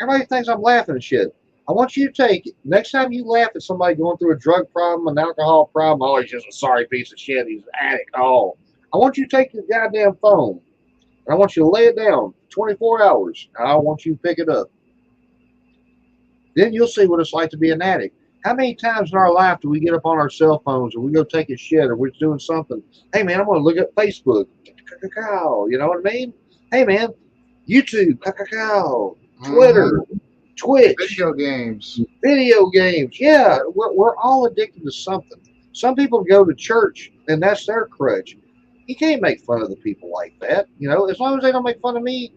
Everybody thinks I'm laughing and shit. I want you to take, next time you laugh at somebody going through a drug problem, an alcohol problem, oh, he's just a sorry piece of shit, he's an addict, oh. I want you to take your goddamn phone, and I want you to lay it down 24 hours, and I want you to pick it up. Then you'll see what it's like to be an addict. How many times in our life do we get up on our cell phones, or we go take a shit, or we're doing something? Hey, man, I'm going to look at Facebook. You know what I mean? Hey, man, YouTube, Twitter, Twitch, video games. Yeah, we're all addicted to something. Some people go to church and that's their crutch. You can't make fun of the people like that. You know, as long as they don't make fun of me,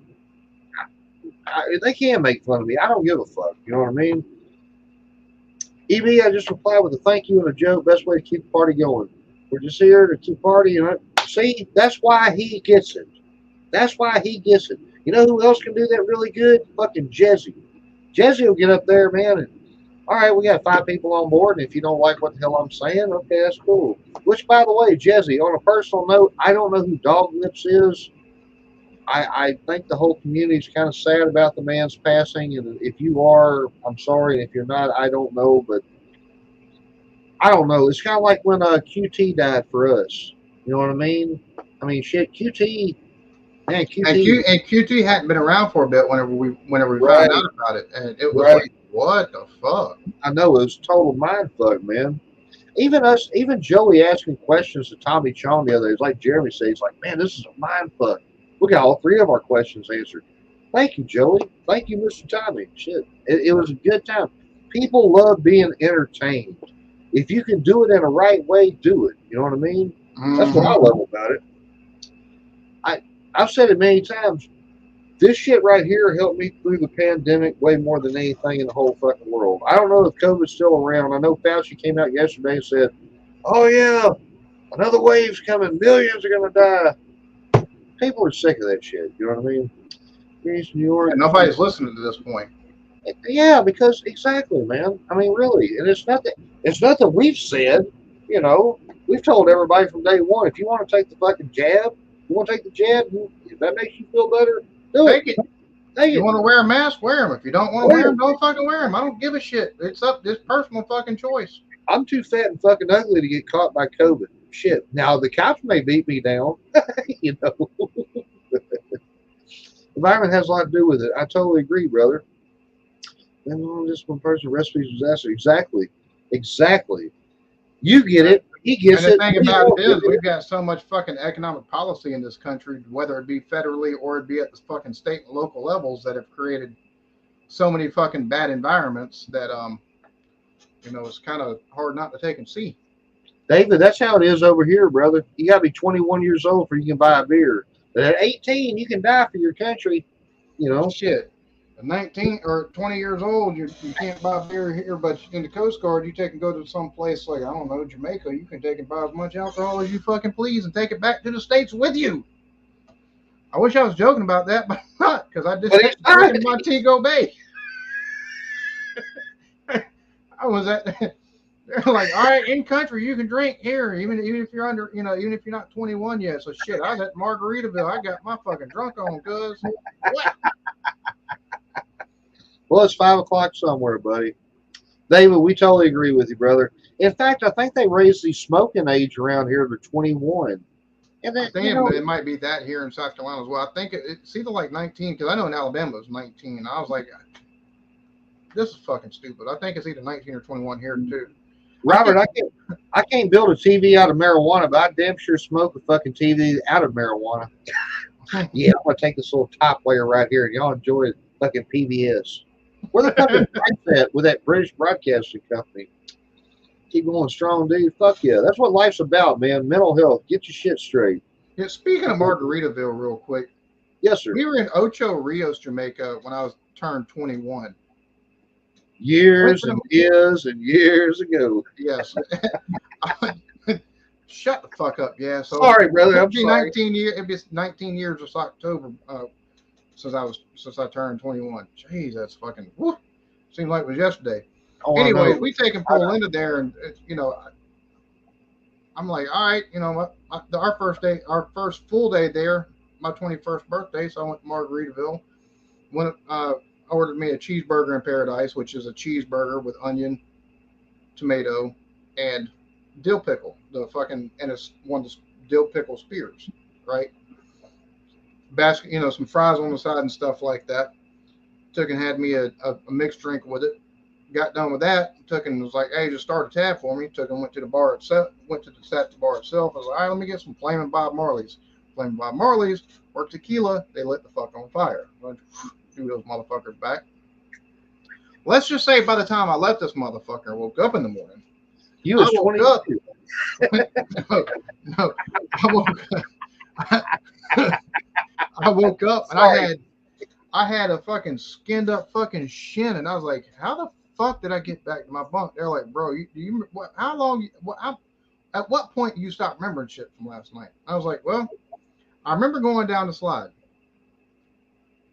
they can't make fun of me. I don't give a fuck. You know what I mean? EB, I just replied with a thank you and a joke. Best way to keep the party going. We're just here to party. And see, that's why he gets it. That's why he gets it. You know who else can do that really good? Fucking Jesse. Jesse will get up there, man, and all right, we got 5 people on board, and if you don't like what the hell I'm saying, okay, that's cool. Which, by the way, Jesse, on a personal note, I don't know who Dog Lips is. I think the whole community's kind of sad about the man's passing, and if you are, I'm sorry, and if you're not, I don't know, but I don't know. It's kind of like when QT died for us. You know what I mean? I mean, shit, QT, man, QT, And QT hadn't been around for a bit whenever we found right, out about it, and it was right. like, what the fuck? I know it was total mind fuck, man. Even us, even Joey asking questions to Tommy Chong the other day, it's like Jeremy said, he's like, man, this is a mind fuck. We got all 3 of our questions answered. Thank you, Joey. Thank you, Mr. Tommy. Shit. It was a good time. People love being entertained. If you can do it in a right way, do it. You know what I mean? That's what I Mm-hmm. love about it. I've said it many times. This shit right here helped me through the pandemic way more than anything in the whole fucking world. I don't know if COVID's still around. I know Fauci came out yesterday and said, oh, yeah, another wave's coming. Millions are going to die. People are sick of that shit. You know what I mean? East New York. And nobody's listening to this point. Yeah, because exactly, man. I mean, really. And it's nothing. It's nothing we've said. You know, we've told everybody from day one, if you want to take the fucking jab, you want to take the jab, if that makes you feel better, do it. Take it. Take You it. want to wear a mask? Wear them. If you don't want to wear Wear them, it. don't fucking wear them. I don't give a shit. It's personal fucking choice. I'm too fat and fucking ugly to get caught by COVID. Shit. Now the cops may beat me down. You know, environment has a lot to do with it. I totally agree, brother. And just one person recipes disaster. Exactly. Exactly. You get it. He And gets the it. thing We about don't it get is, it. we've got so much fucking economic policy in this country, whether it be federally or it be at the fucking state and local levels, that have created so many fucking bad environments that it's kind of hard not to take and see. David, that's how it is over here, brother. You got to be 21 years old before you can buy a beer. But at 18, you can die for your country. You know, Shit. At 19 or 20 years old, you can't buy beer here, but in the Coast Guard, you take and go to some place like, I don't know, Jamaica, you can take and buy as much alcohol as you fucking please and take it back to the States with you. I wish I was joking about that, but I'm not, because I just but had it's to not. drink in Montego Bay. I was at, they're like, all right, in country, you can drink here, even if you're under, even if you're not 21 yet. So shit, I was at Margaritaville. I got my fucking drunk on, cuz. What? Well, it's 5 o'clock somewhere, buddy. David, we totally agree with you, brother. In fact, I think they raised the smoking age around here to 21. And I then, think it might be that here in South Carolina as well. I think it's either like 19, because I know in Alabama it was 19. I was like, this is fucking stupid. I think it's either 19 or 21 here too. Robert, I can't build a TV out of marijuana, but I damn sure smoke a fucking TV out of marijuana. Yeah, I'm gonna take this little top layer right here, and y'all enjoy it, fucking PBS. Where the fucking rights at with that British Broadcasting Company? Keep going strong, dude. Fuck yeah, that's what life's about, man. Mental health. Get your shit straight. Yeah, speaking of Margaritaville, real quick, Yes, sir. we were in Ocho Rios, Jamaica when I was turned 21. Years and years and years ago. Yes. Shut the fuck up. Yeah. So Sorry, brother. I'm it'd be sorry. 19 years. It'd be 19 years this October since I turned 21. Jeez, that's fucking. Whew, seems like it was yesterday. Oh, Anyways, we take and pull into there, and I'm like, all right, our first full day there, my 21st birthday. So I went to Margaritaville. Ordered me a cheeseburger in paradise, which is a cheeseburger with onion, tomato, and dill pickle. And it's one of the dill pickle spears, right? Basket, some fries on the side and stuff like that. Took and had me a mixed drink with it. Got done with that. Took and was like, hey, just start a tab for me. Took and went to the bar itself. Sat at the bar itself. I was like, all right, let me get some Flamin' Bob Marley's. Flamin' Bob Marley's or tequila. They lit the fuck on fire. Do those motherfuckers back. Let's just say by the time I left this motherfucker and woke up in the morning, You was 22. No, I woke up and I had a fucking skinned up fucking shin, and I was like, how the fuck did I get back to my bunk? They're like, bro, how long? at what point do you stop remembering shit from last night? I was like, well, I remember going down the slide.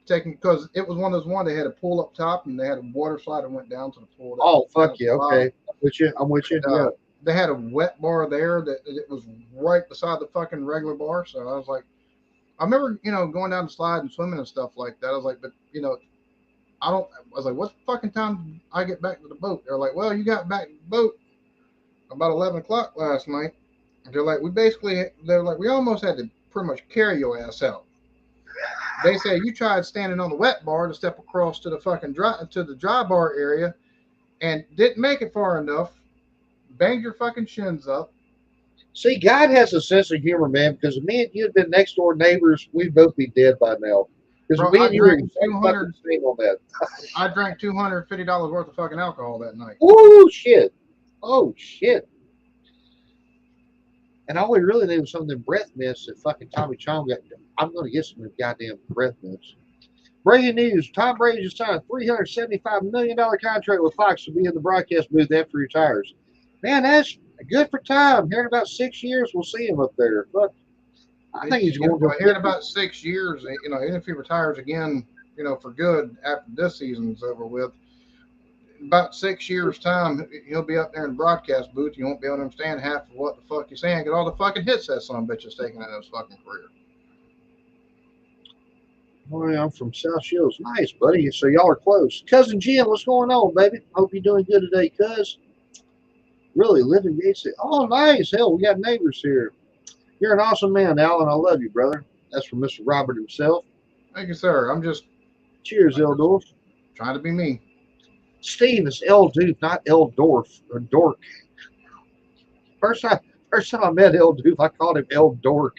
Because it was one of those they had a pool up top and they had a water slide that went down to the pool. Oh, fuck yeah. Okay. I'm with you. Yeah. They had a wet bar there that it was right beside the fucking regular bar. So I was like, I remember, going down the slide and swimming and stuff like that. I was like, but, I was like, what fucking time did I get back to the boat? They're like, well, you got back to the boat about 11 o'clock last night. They're like, we almost had to pretty much carry your ass out. They say you tried standing on the wet bar to step across to the fucking dry bar area and didn't make it far enough. Banged your fucking shins up. See, God has a sense of humor, man, because if me and you had been next door neighbors, we'd both be dead by now. Because me and you were on that. I drank $250 worth of fucking alcohol that night. Oh, shit. Oh, shit. And all we really need was some of them breath mints that fucking Tommy Chong got. I'm going to get some of them goddamn breath mints. Breaking news. Tom Brady just signed a $375 million contract with Fox to be in the broadcast booth after he retires. Man, that's good for Tom. Here in about 6 years, we'll see him up there. But I think he's going to. Here in about 6 years, even if he retires again, for good after this season's over with, about 6 years' time, he'll be up there in the broadcast booth. You won't be able to understand half of what the fuck you're saying. Get all the fucking hits that son of a bitch is taking out of his fucking career. Boy, I'm from South Shields. Nice, buddy. So y'all are close. Cousin Jim, what's going on, baby? Hope you're doing good today, cuz. Really, living Gates. Oh, nice. Hell, we got neighbors here. You're an awesome man, Alan. I love you, brother. That's from Mr. Robert himself. Thank you, sir. I'm just. Cheers, Eldorf. Trying to be me. Steve is Eldoof, not Eldorf or Dork. First time I met Eldoof, I called him Eldork.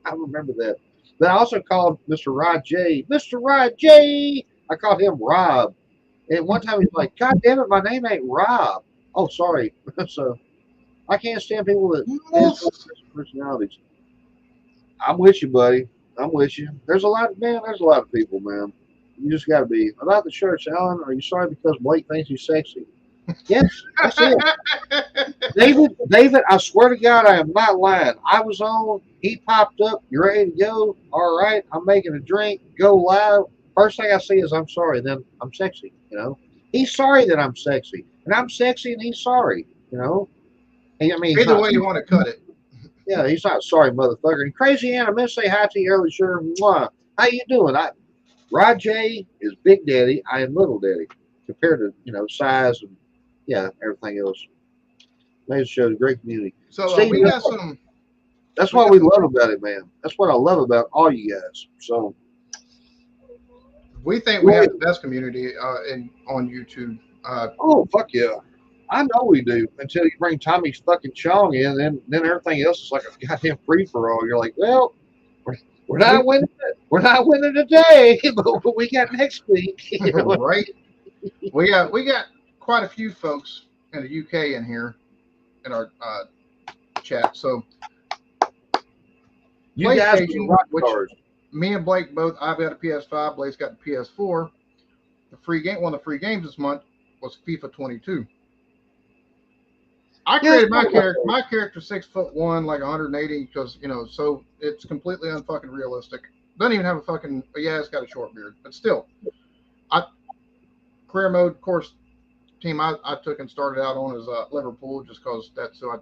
I remember that. But I also called Mr. Rod J. Mr. Rod J. I called him Rob. And one time he's like, God damn it, my name ain't Rob. Oh, sorry. So I can't stand people that have personalities. I'm with you, buddy. I'm with you. There's a lot of people, man. You just got to be. About the church, Alan, are you sorry because Blake thinks he's sexy? Yes, that's it. David, I swear to God, I am not lying. I was on, he popped up, you ready to go? All right, I'm making a drink, go live. First thing I see is I'm sorry, then I'm sexy, He's sorry that I'm sexy. And I'm sexy and he's sorry, And, I mean, either way you want to cut it. Yeah, he's not sorry, motherfucker. And Crazy Ann, I meant to say hi to you early, sure. Mwah. How you doing? Rod J is Big Daddy. I am Little Daddy compared to, size and, everything else. Amazing show, great community. So Steve, we got some. That's what we love about it, man. That's what I love about all you guys. So we think we have the best community on YouTube. Oh, fuck yeah. I know we do until you bring Tommy fucking Chong in, then everything else is like a goddamn free for all. You're like, well, we're not winning. We're not winning today, but we got next week. Right? We got quite a few folks in the UK in here in our chat. So you guys are rock stars. Me and Blake both. I've got a PS5. Blake's got the PS4. The free game. One of the free games this month was FIFA 22. I created my character. My character's 6'1", like 180, because so it's completely unfucking realistic. Doesn't even have a fucking. It's got a short beard, but still, career mode. Of course, team I took and started out on is Liverpool, just because that's who I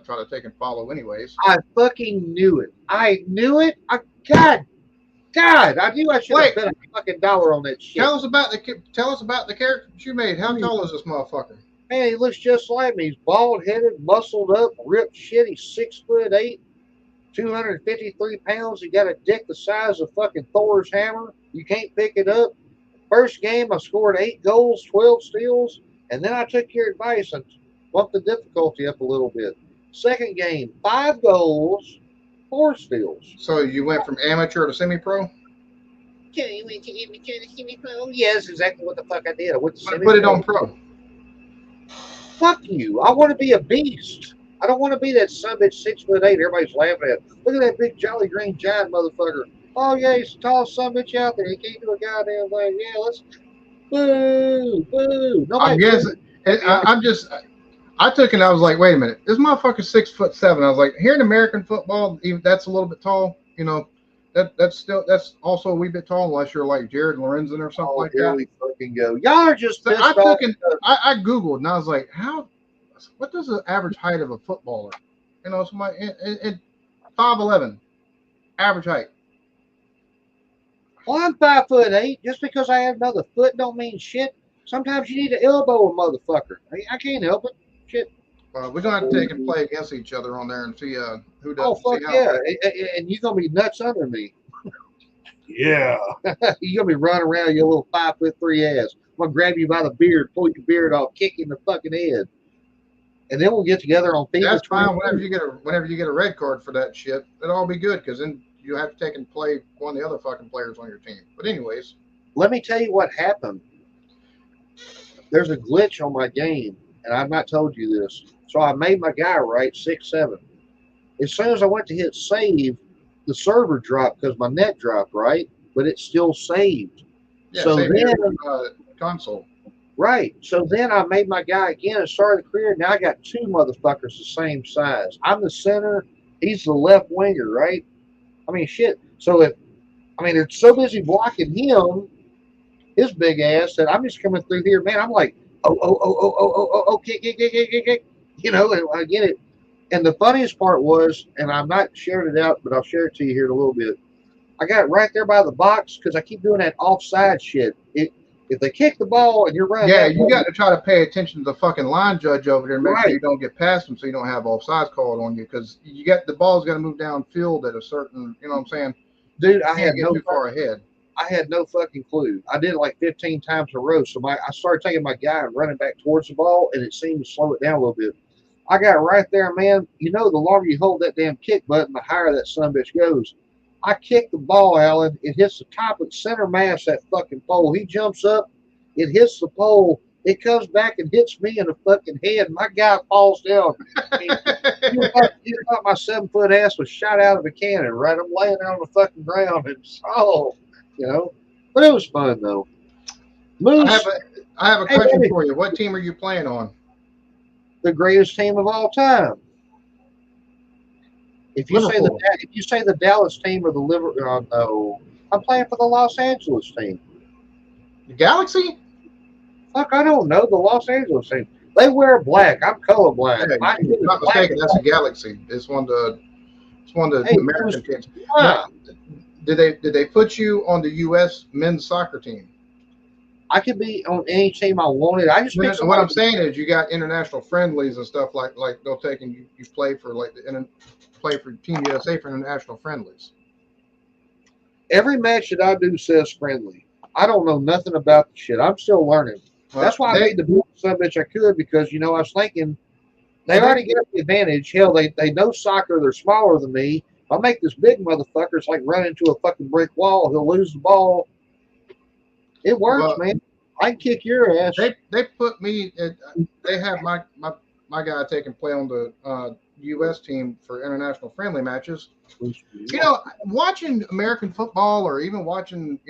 try to take and follow, anyways. I fucking knew it. I knew it. God, I knew I should have bet a fucking dollar on that shit. Tell us about the character that you made. How tall is this motherfucker? Man, he looks just like me. He's bald-headed, muscled up, ripped shit. He's 6'8", 253 pounds. He got a dick the size of fucking Thor's hammer. You can't pick it up. First game, I scored 8 goals, 12 steals, and then I took your advice and bumped the difficulty up a little bit. Second game, 5 goals, 4 steals. So you went from amateur to semi-pro? You went to amateur to semi-pro? Yeah, that's exactly what the fuck I did. I went to semi-pro. Put it on pro. Fuck you. I want to be a beast. I don't want to be that son-bitch 6'8". Everybody's laughing at. Look at that big Jolly Green Giant motherfucker. Oh, yeah, he's the tallest son-bitch out there. He can't do a goddamn thing. Yeah, let's. Boo. Nobody. I took it and I was like, wait a minute, this motherfucker's 6'7". I was like, here in American football, even that's a little bit tall. You know, that's also a wee bit tall unless you're like Jared Lorenzen or something like here that. we fucking go. Y'all are just So pissed I off. took and I Googled and I was like, what does the average height of a footballer? You know, somebody in 5'11", average height. Well, I'm 5'8". Just because I have another foot don't mean shit. Sometimes you need to elbow a motherfucker. I can't help it. Shit. We're gonna have to take and play against each other on there and see who does. Oh fuck see how. yeah! And you're gonna be nuts under me. Yeah. You're gonna be running around your little 5'3" ass. I'm gonna grab you by the beard, pull your beard off, kick you in the fucking head, and then we'll get together on FIFA. That's fine. Whenever you get a red card for that shit, it'll all be good because then you have to take and play one of the other fucking players on your team. But anyways, let me tell you what happened. There's a glitch on my game, and I've not told you this. So I made my guy right 6'7". As soon as I went to hit save, the server dropped because my net dropped, right? But it still saved. yeah, So save then, your console. right. So then I made my guy again and started the career. Now I got two motherfuckers the same size. I'm the center. He's the left winger, right? I mean, shit. So they're so busy blocking him, his big ass, that I'm just coming through here, man. I'm like, kick. You know, and I get it. And the funniest part was, and I'm not sharing it out, but I'll share it to you here in a little bit. I got it right there by the box because I keep doing that offside shit. If they kick the ball and you're running, yeah, you got to try to pay attention to the fucking line judge over there and make right. sure you don't get past them, so you don't have offsides called on you because you got the ball's got to move downfield at a certain, you know what I'm saying? Dude, I can't had get no too far ahead. I had no fucking clue. I did it like 15 times in a row. So I started taking my guy and running back towards the ball, and it seemed to slow it down a little bit. I got right there, man. You know, the longer you hold that damn kick button, the higher that sumbitch goes. I kick the ball, Alan. It hits the top of the center mass, that fucking pole. He jumps up. It hits the pole. It comes back and hits me in the fucking head. My guy falls down. I mean, you thought my 7-foot ass was shot out of a cannon, right? I'm laying there on the fucking ground and you know. But it was fun though. Moose, I have a question for you. What team are you playing on? The greatest team of all time. If you say the Dallas team or the Liverpool, no, I'm playing for the Los Angeles team. The Galaxy? Fuck, I don't know the Los Angeles team. They wear black. I'm colorblind. Yeah, you're not mistaken. That's a Galaxy. It's one of the American teams. Now, did they put you on the U.S. men's soccer team? I could be on any team I wanted. I just what I'm saying is you got international friendlies and stuff like they'll take and you play for play for Team USA for international friendlies. Every match that I do says friendly. I don't know nothing about the shit. I'm still learning. Well, that's why I made the biggest son bitch I could because I was thinking they already got the advantage. Hell, they know soccer. They're smaller than me. If I make this big motherfucker, it's like running into a fucking brick wall. He'll lose the ball. It works, man. I can kick your ass. They put me. They have my guy take and play on the U.S. team for international friendly matches. You know, watching American football or even watching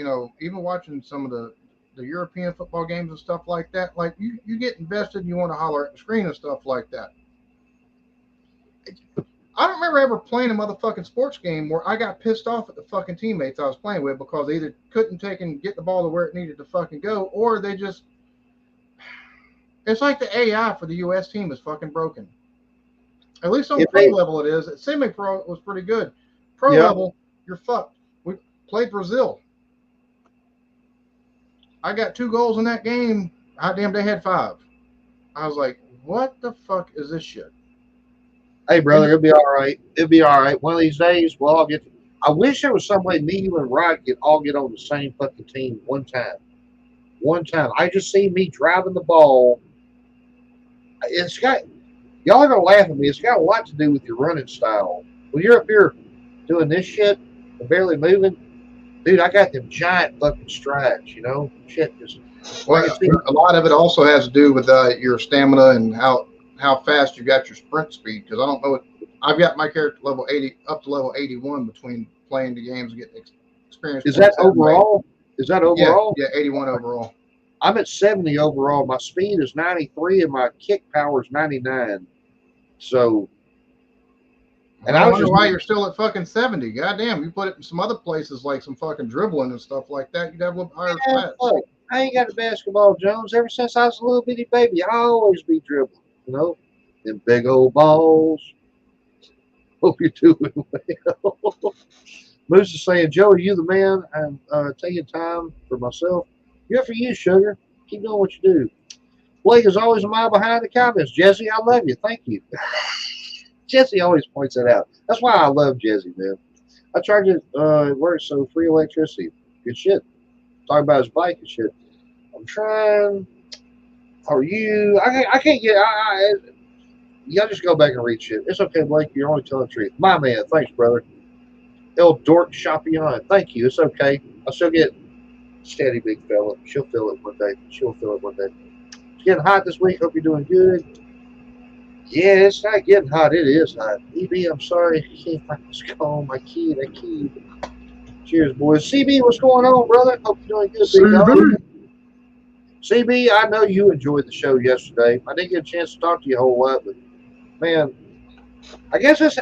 some of the European football games and stuff like that, like you get invested and you want to holler at the screen and stuff like that. I don't remember ever playing a motherfucking sports game where I got pissed off at the fucking teammates I was playing with because they either couldn't take and get the ball to where it needed to fucking go, or they just. It's like the AI for the U.S. team is fucking broken. At least on pro level it is. At semi-pro it was pretty good. Pro level, you're fucked. We played Brazil. I got 2 goals in that game. Damn, they had 5. I was like, what the fuck is this shit? Hey, brother, it'll be all right. It'll be all right. One of these days, we'll all get. I wish there was some way me, you, and Rod could all get on the same fucking team one time. One time. I just see me driving the ball. It's got. Y'all are gonna laugh at me. It's got a lot to do with your running style. When you're up here doing this shit and barely moving, dude, I got them giant fucking strides. You know, shit. Just. Well, a lot of it also has to do with your stamina and how fast you got your sprint speed, because I don't know. I've got my character level 80 up to level 81 between playing the games and getting experience. Is that overall? Is that overall? Yeah, 81 overall. I'm at 70 overall. My speed is 93 and my kick power is 99. So, and I I was wonder just, why you're still at fucking 70. Goddamn, you put it in some other places like some fucking dribbling and stuff like that, you'd have a little higher man, stats. fuck, I ain't got a basketball, Jones. Ever since I was a little bitty baby, I always be dribbling, you know? Them big old balls. Hope you're doing well. Moose is saying, Joey, you the man. I'm taking time for myself. Good for you, sugar. Keep doing what you do. Blake is always a mile behind the comments. Jesse, I love you. Thank you. Jesse always points that out. That's why I love Jesse, man. I charge it, it works, so free electricity. Good shit. Talking about his bike and shit. I'm trying. How are you? I can't get. Y'all just go back and read shit. It's okay, Blake. You're only telling the truth. My man. Thanks, brother. El Dork Champion. Thank you. It's okay. I'll still get steady, big fella. She'll feel it one day. She'll feel it one day. It's getting hot this week. Hope you're doing good. Yeah, it's not getting hot. It is hot. EB, I'm sorry. I can't find this call. My key. That key. Cheers, boys. CB, what's going on, brother? Hope you're doing good, big dog. CB, I know you enjoyed the show yesterday. I didn't get a chance to talk to you a whole lot, but man, I guess it's.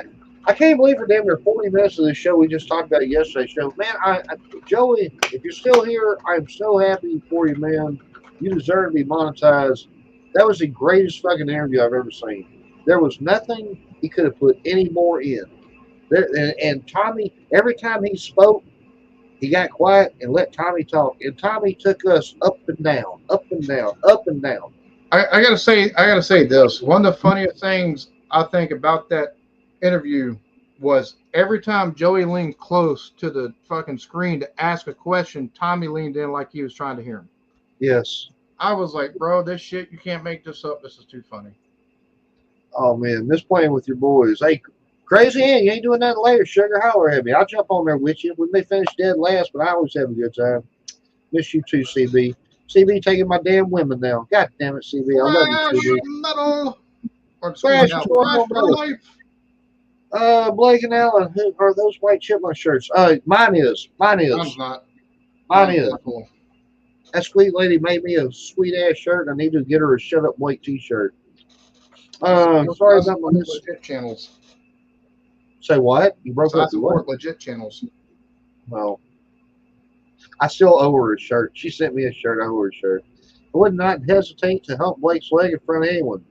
I can't believe for damn near 40 minutes of this show we just talked about yesterday's show. Man, Joey, if you're still here, I'm so happy for you, man. You deserve to be monetized. That was the greatest fucking interview I've ever seen. There was nothing he could have put any more in. And Tommy, every time he spoke, he got quiet and let Tommy talk. And Tommy took us up and down, up and down, up and down. I gotta say this. One of the funniest things I think about that interview was every time Joey leaned close to the fucking screen to ask a question, Tommy leaned in like he was trying to hear him. Yes. I was like, bro, this shit, you can't make this up. This is too funny. Oh, man, miss playing with your boys. Hey, Crazy Ann, you ain't doing nothing later. Sugar, holler at me. I'll jump on there with you. We may finish dead last, but I always have a good time. Miss you too, CB. CB taking my damn women now. God damn it, CB. I love you, CB. Metal. Or Crash, now, what's going Crash on, for brother? life. Blake and Allen, who are those white chipmunk shirts? Mine is. Mine's not. Mine is. Cool. That sweet lady made me a sweet ass shirt. I need to get her a Shut Up Blake t-shirt. Sorry about my miss. Legit channels. Say what? You broke So I up the what? support legit channels. Well, I still owe her a shirt. She sent me a shirt. I owe her a shirt. I would not hesitate to help Blake's leg in front of anyone.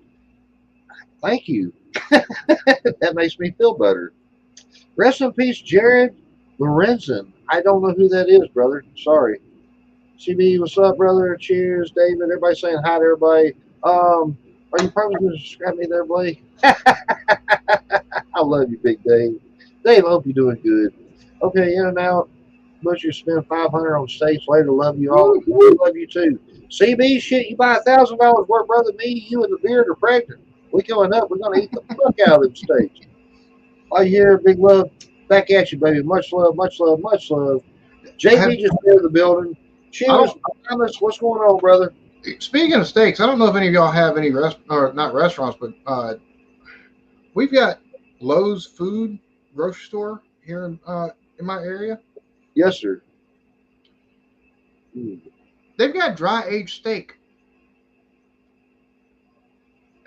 Thank you. That makes me feel better. Rest in peace, Jared Lorenzen. I don't know who that is, brother. Sorry. CB, what's up, brother? Cheers, David. Everybody saying hi to everybody. Are you probably going to subscribe me there, Blake? I love you, Big Dave. Dave, I hope you're doing good. Okay, in and out. Butcher spend $500 on steaks later. Love you all. We love you too. CB, shit, you buy $1,000 worth, brother. Me, you, and the beard are pregnant. We going up. We're going to eat the fuck out of them steaks. All you hear, big love. Back at you, baby. Much love, much love, much love. JB just entered the building. Cheers, Thomas. What's going on, brother? Speaking of steaks, I don't know if any of y'all have any not restaurants, but we've got Lowe's Food grocery store here in my area. Yes, sir. They've got dry aged steak.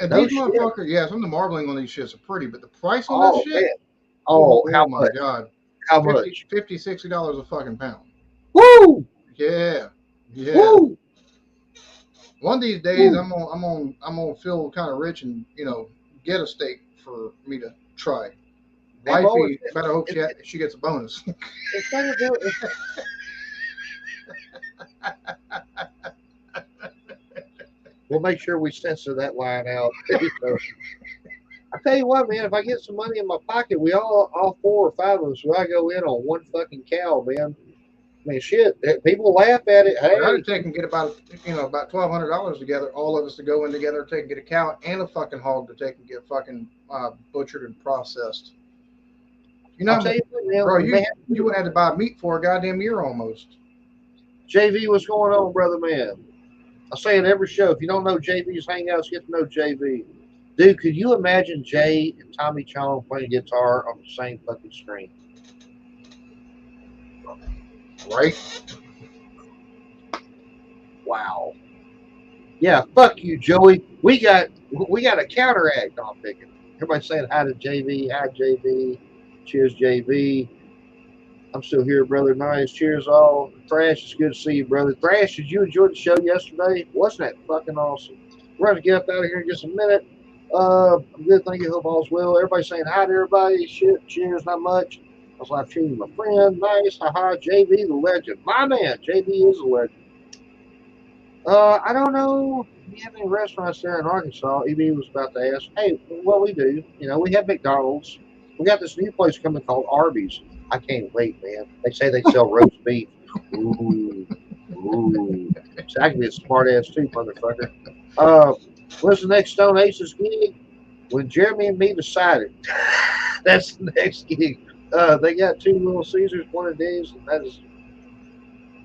And No these shit. motherfuckers, yeah, some of the marbling on these shits are pretty, but the price on Oh, that shit, man. Oh, how my much? God. How $50, much? $60 a fucking pound. Woo! Yeah. Yeah. Woo! One of these days Woo. I'm gonna feel kind of rich and, get a steak for me to try. Wifey, better hope she gets a bonus. Instead of doing we'll make sure we censor that line out. I tell you what, man, if I get some money in my pocket, we all 4 or 5 of us, we all go in on one fucking cow, man. I mean, shit, people laugh at it. Hey, I'd take and get about $1,200 together, all of us to go in together, take and get a cow and a fucking hog to take and get fucking butchered and processed. I'll tell you what, man, bro, you would have to buy meat for a goddamn year almost. JV, what's going on, brother, man? I say it every show. If you don't know JV's Hangouts, get to know JV. Dude, could you imagine Jay and Tommy Chong playing guitar on the same fucking screen? Right? Wow. Yeah, fuck you, Joey. We got a counteract. No, I'm picking. Everybody saying hi to JV. Hi, JV. Cheers, JV. I'm still here, brother. Nice. Cheers, all. Thrash, it's good to see you, brother. Thrash, did you enjoy the show yesterday? Wasn't that fucking awesome? We're going to get up out of here in just a minute. I'm good. Thank you. Hope all's well. Everybody saying hi to everybody. Shit. Cheers. Not much. I was live streaming with my friend. Nice. Haha. JV, the legend. My man. JV is a legend. I don't know if you have any restaurants there in Arkansas. EB was about to ask. Hey, what we do, we have McDonald's. We got this new place coming called Arby's. I can't wait, man. They say they sell roast beef. Ooh, ooh. So I can be a smart ass too, motherfucker. What's the next Stone Aces gig? When Jeremy and me decided. That's the next gig. They got 2 Little Caesars, 1 a Denny's, and that is.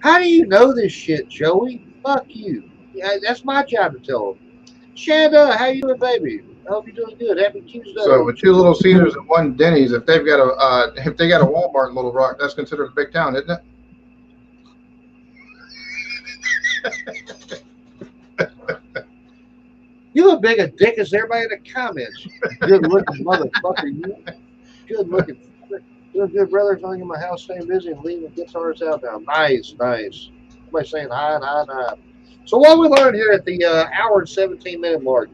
How do you know this shit, Joey? Fuck you. Yeah, that's my job to tell them. Shanda, how you doing, baby? I hope you're doing good. Happy Tuesday. So with 2 Little Caesars and 1 Denny's, if they got a Walmart in Little Rock, that's considered a big town, isn't it? You as big a dick as everybody in the comments. Good looking motherfucker, you. Good looking. Doing good, brother. Filling in my house, staying busy, and leaving guitars out now. Nice, nice. Everybody saying hi and hi and hi. So what we learned here at the hour and 17-minute mark,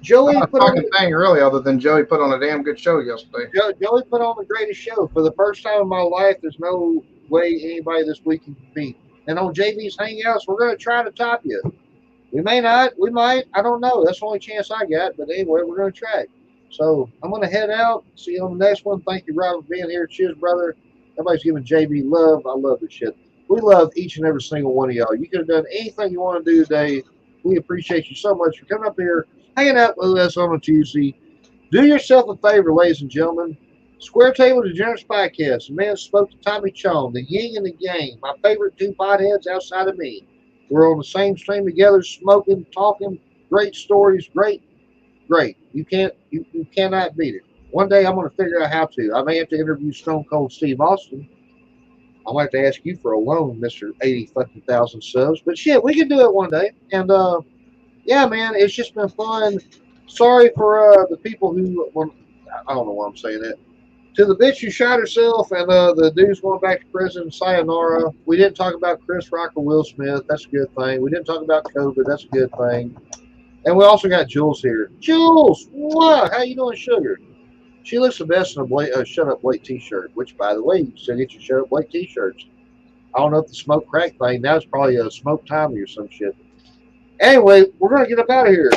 Joey Not a put on fucking thing really, other than Joey put on a damn good show yesterday. Joey put on the greatest show for the first time in my life. There's no way anybody this week can compete. And on JV's Hangouts, we're going to try to top you. We may not. We might. I don't know. That's the only chance I got. But anyway, we're going to try. So I'm going to head out. See you on the next one. Thank you, Robert, for being here. Cheers, brother. Everybody's giving JV love. I love this shit. We love each and every single one of y'all. You could have done anything you want to do today. We appreciate you so much for coming up here, hanging out with us on a Tuesday. Do yourself a favor, ladies and gentlemen. Square Table Degenerates Podcast. The man spoke to Tommy Chong, the yin and the yang, my favorite 2 potheads outside of me. We're on the same stream together, smoking, talking, great stories, great. You cannot beat it. One day I'm going to figure out how to. I may have to interview Stone Cold Steve Austin. I might have to ask you for a loan, Mr. 80,000 subs. But shit, we can do it one day. And yeah, man, it's just been fun. Sorry for the people who, well, I don't know why I'm saying that. To the bitch who shot herself and the dude's going back to prison, sayonara. We didn't talk about Chris Rock or Will Smith. That's a good thing. We didn't talk about COVID. That's a good thing. And we also got Jules here. Jules, what? How you doing, sugar? She looks the best in a Shut Up Blake t-shirt, which, by the way, you can still get your Shut Up Blake t-shirts. I don't know if the smoke crack thing, now it's probably a smoke Tommy or some shit. Anyway, we're going to get up out of here.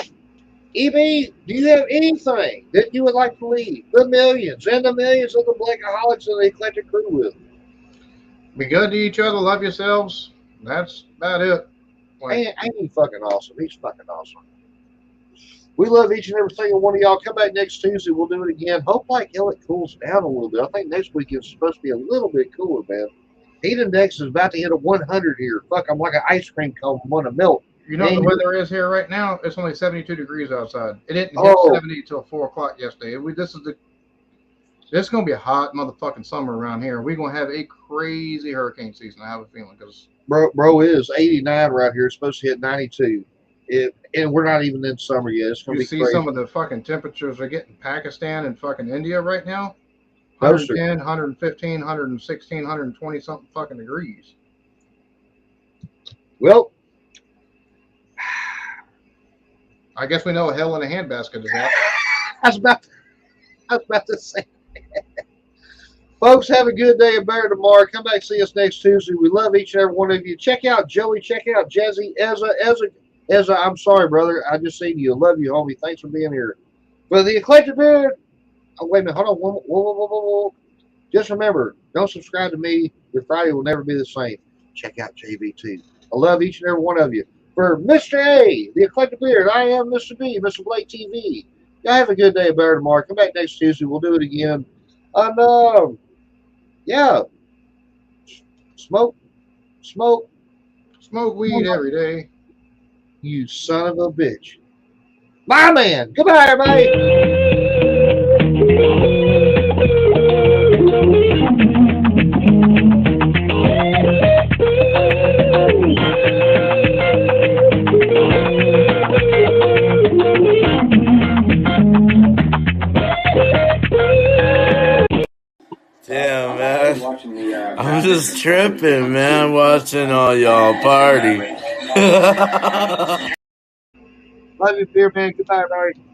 EB, do you have anything that you would like to leave the millions and the millions of the Blakeaholics and the Eclectic Crew with? Be good to each other, love yourselves. That's about it. Ain't he fucking awesome? He's fucking awesome. We love each and every single one of y'all. Come back next Tuesday. We'll do it again. Hope like hell it cools down a little bit. I think next week is supposed to be a little bit cooler, man. Heat index is about to hit a 100 here. Fuck, I'm like an ice cream cone want to melt. You know what the weather is here right now? It's only 72 degrees outside. It didn't hit 70 till 4 o'clock yesterday. This is going to be a hot motherfucking summer around here. We're going to have a crazy hurricane season, I have a feeling. Bro, it is 89 right here. It's supposed to hit 92. And we're not even in summer yet. It's going to be crazy. You see some of the fucking temperatures are getting Pakistan and fucking India right now? 110, 115, 116, 120 something fucking degrees. Well, I guess we know a hell in a handbasket is out. I was about to say that. Folks, have a good day and better tomorrow. Come back see us next Tuesday. We love each and every one of you. Check out Joey. Check out Jezzy. Ezra, I'm sorry, brother. I just seen you. Love you, homie. Thanks for being here. For the Eclectic Beard. Oh, wait a minute. Hold on. Whoa. Just remember, don't subscribe to me. Your Friday will never be the same. Check out JV too. I love each and every one of you. For Mr. A, the Eclectic Beard, I am Mr. B, Mr. Blake TV. Y'all have a good day and better tomorrow. Come back next Tuesday. We'll do it again. And, yeah. Smoke weed every day. You son of a bitch. My man. Goodbye, everybody. was tripping, man, watching all y'all party. Love you, Beer Man. Goodbye, everybody.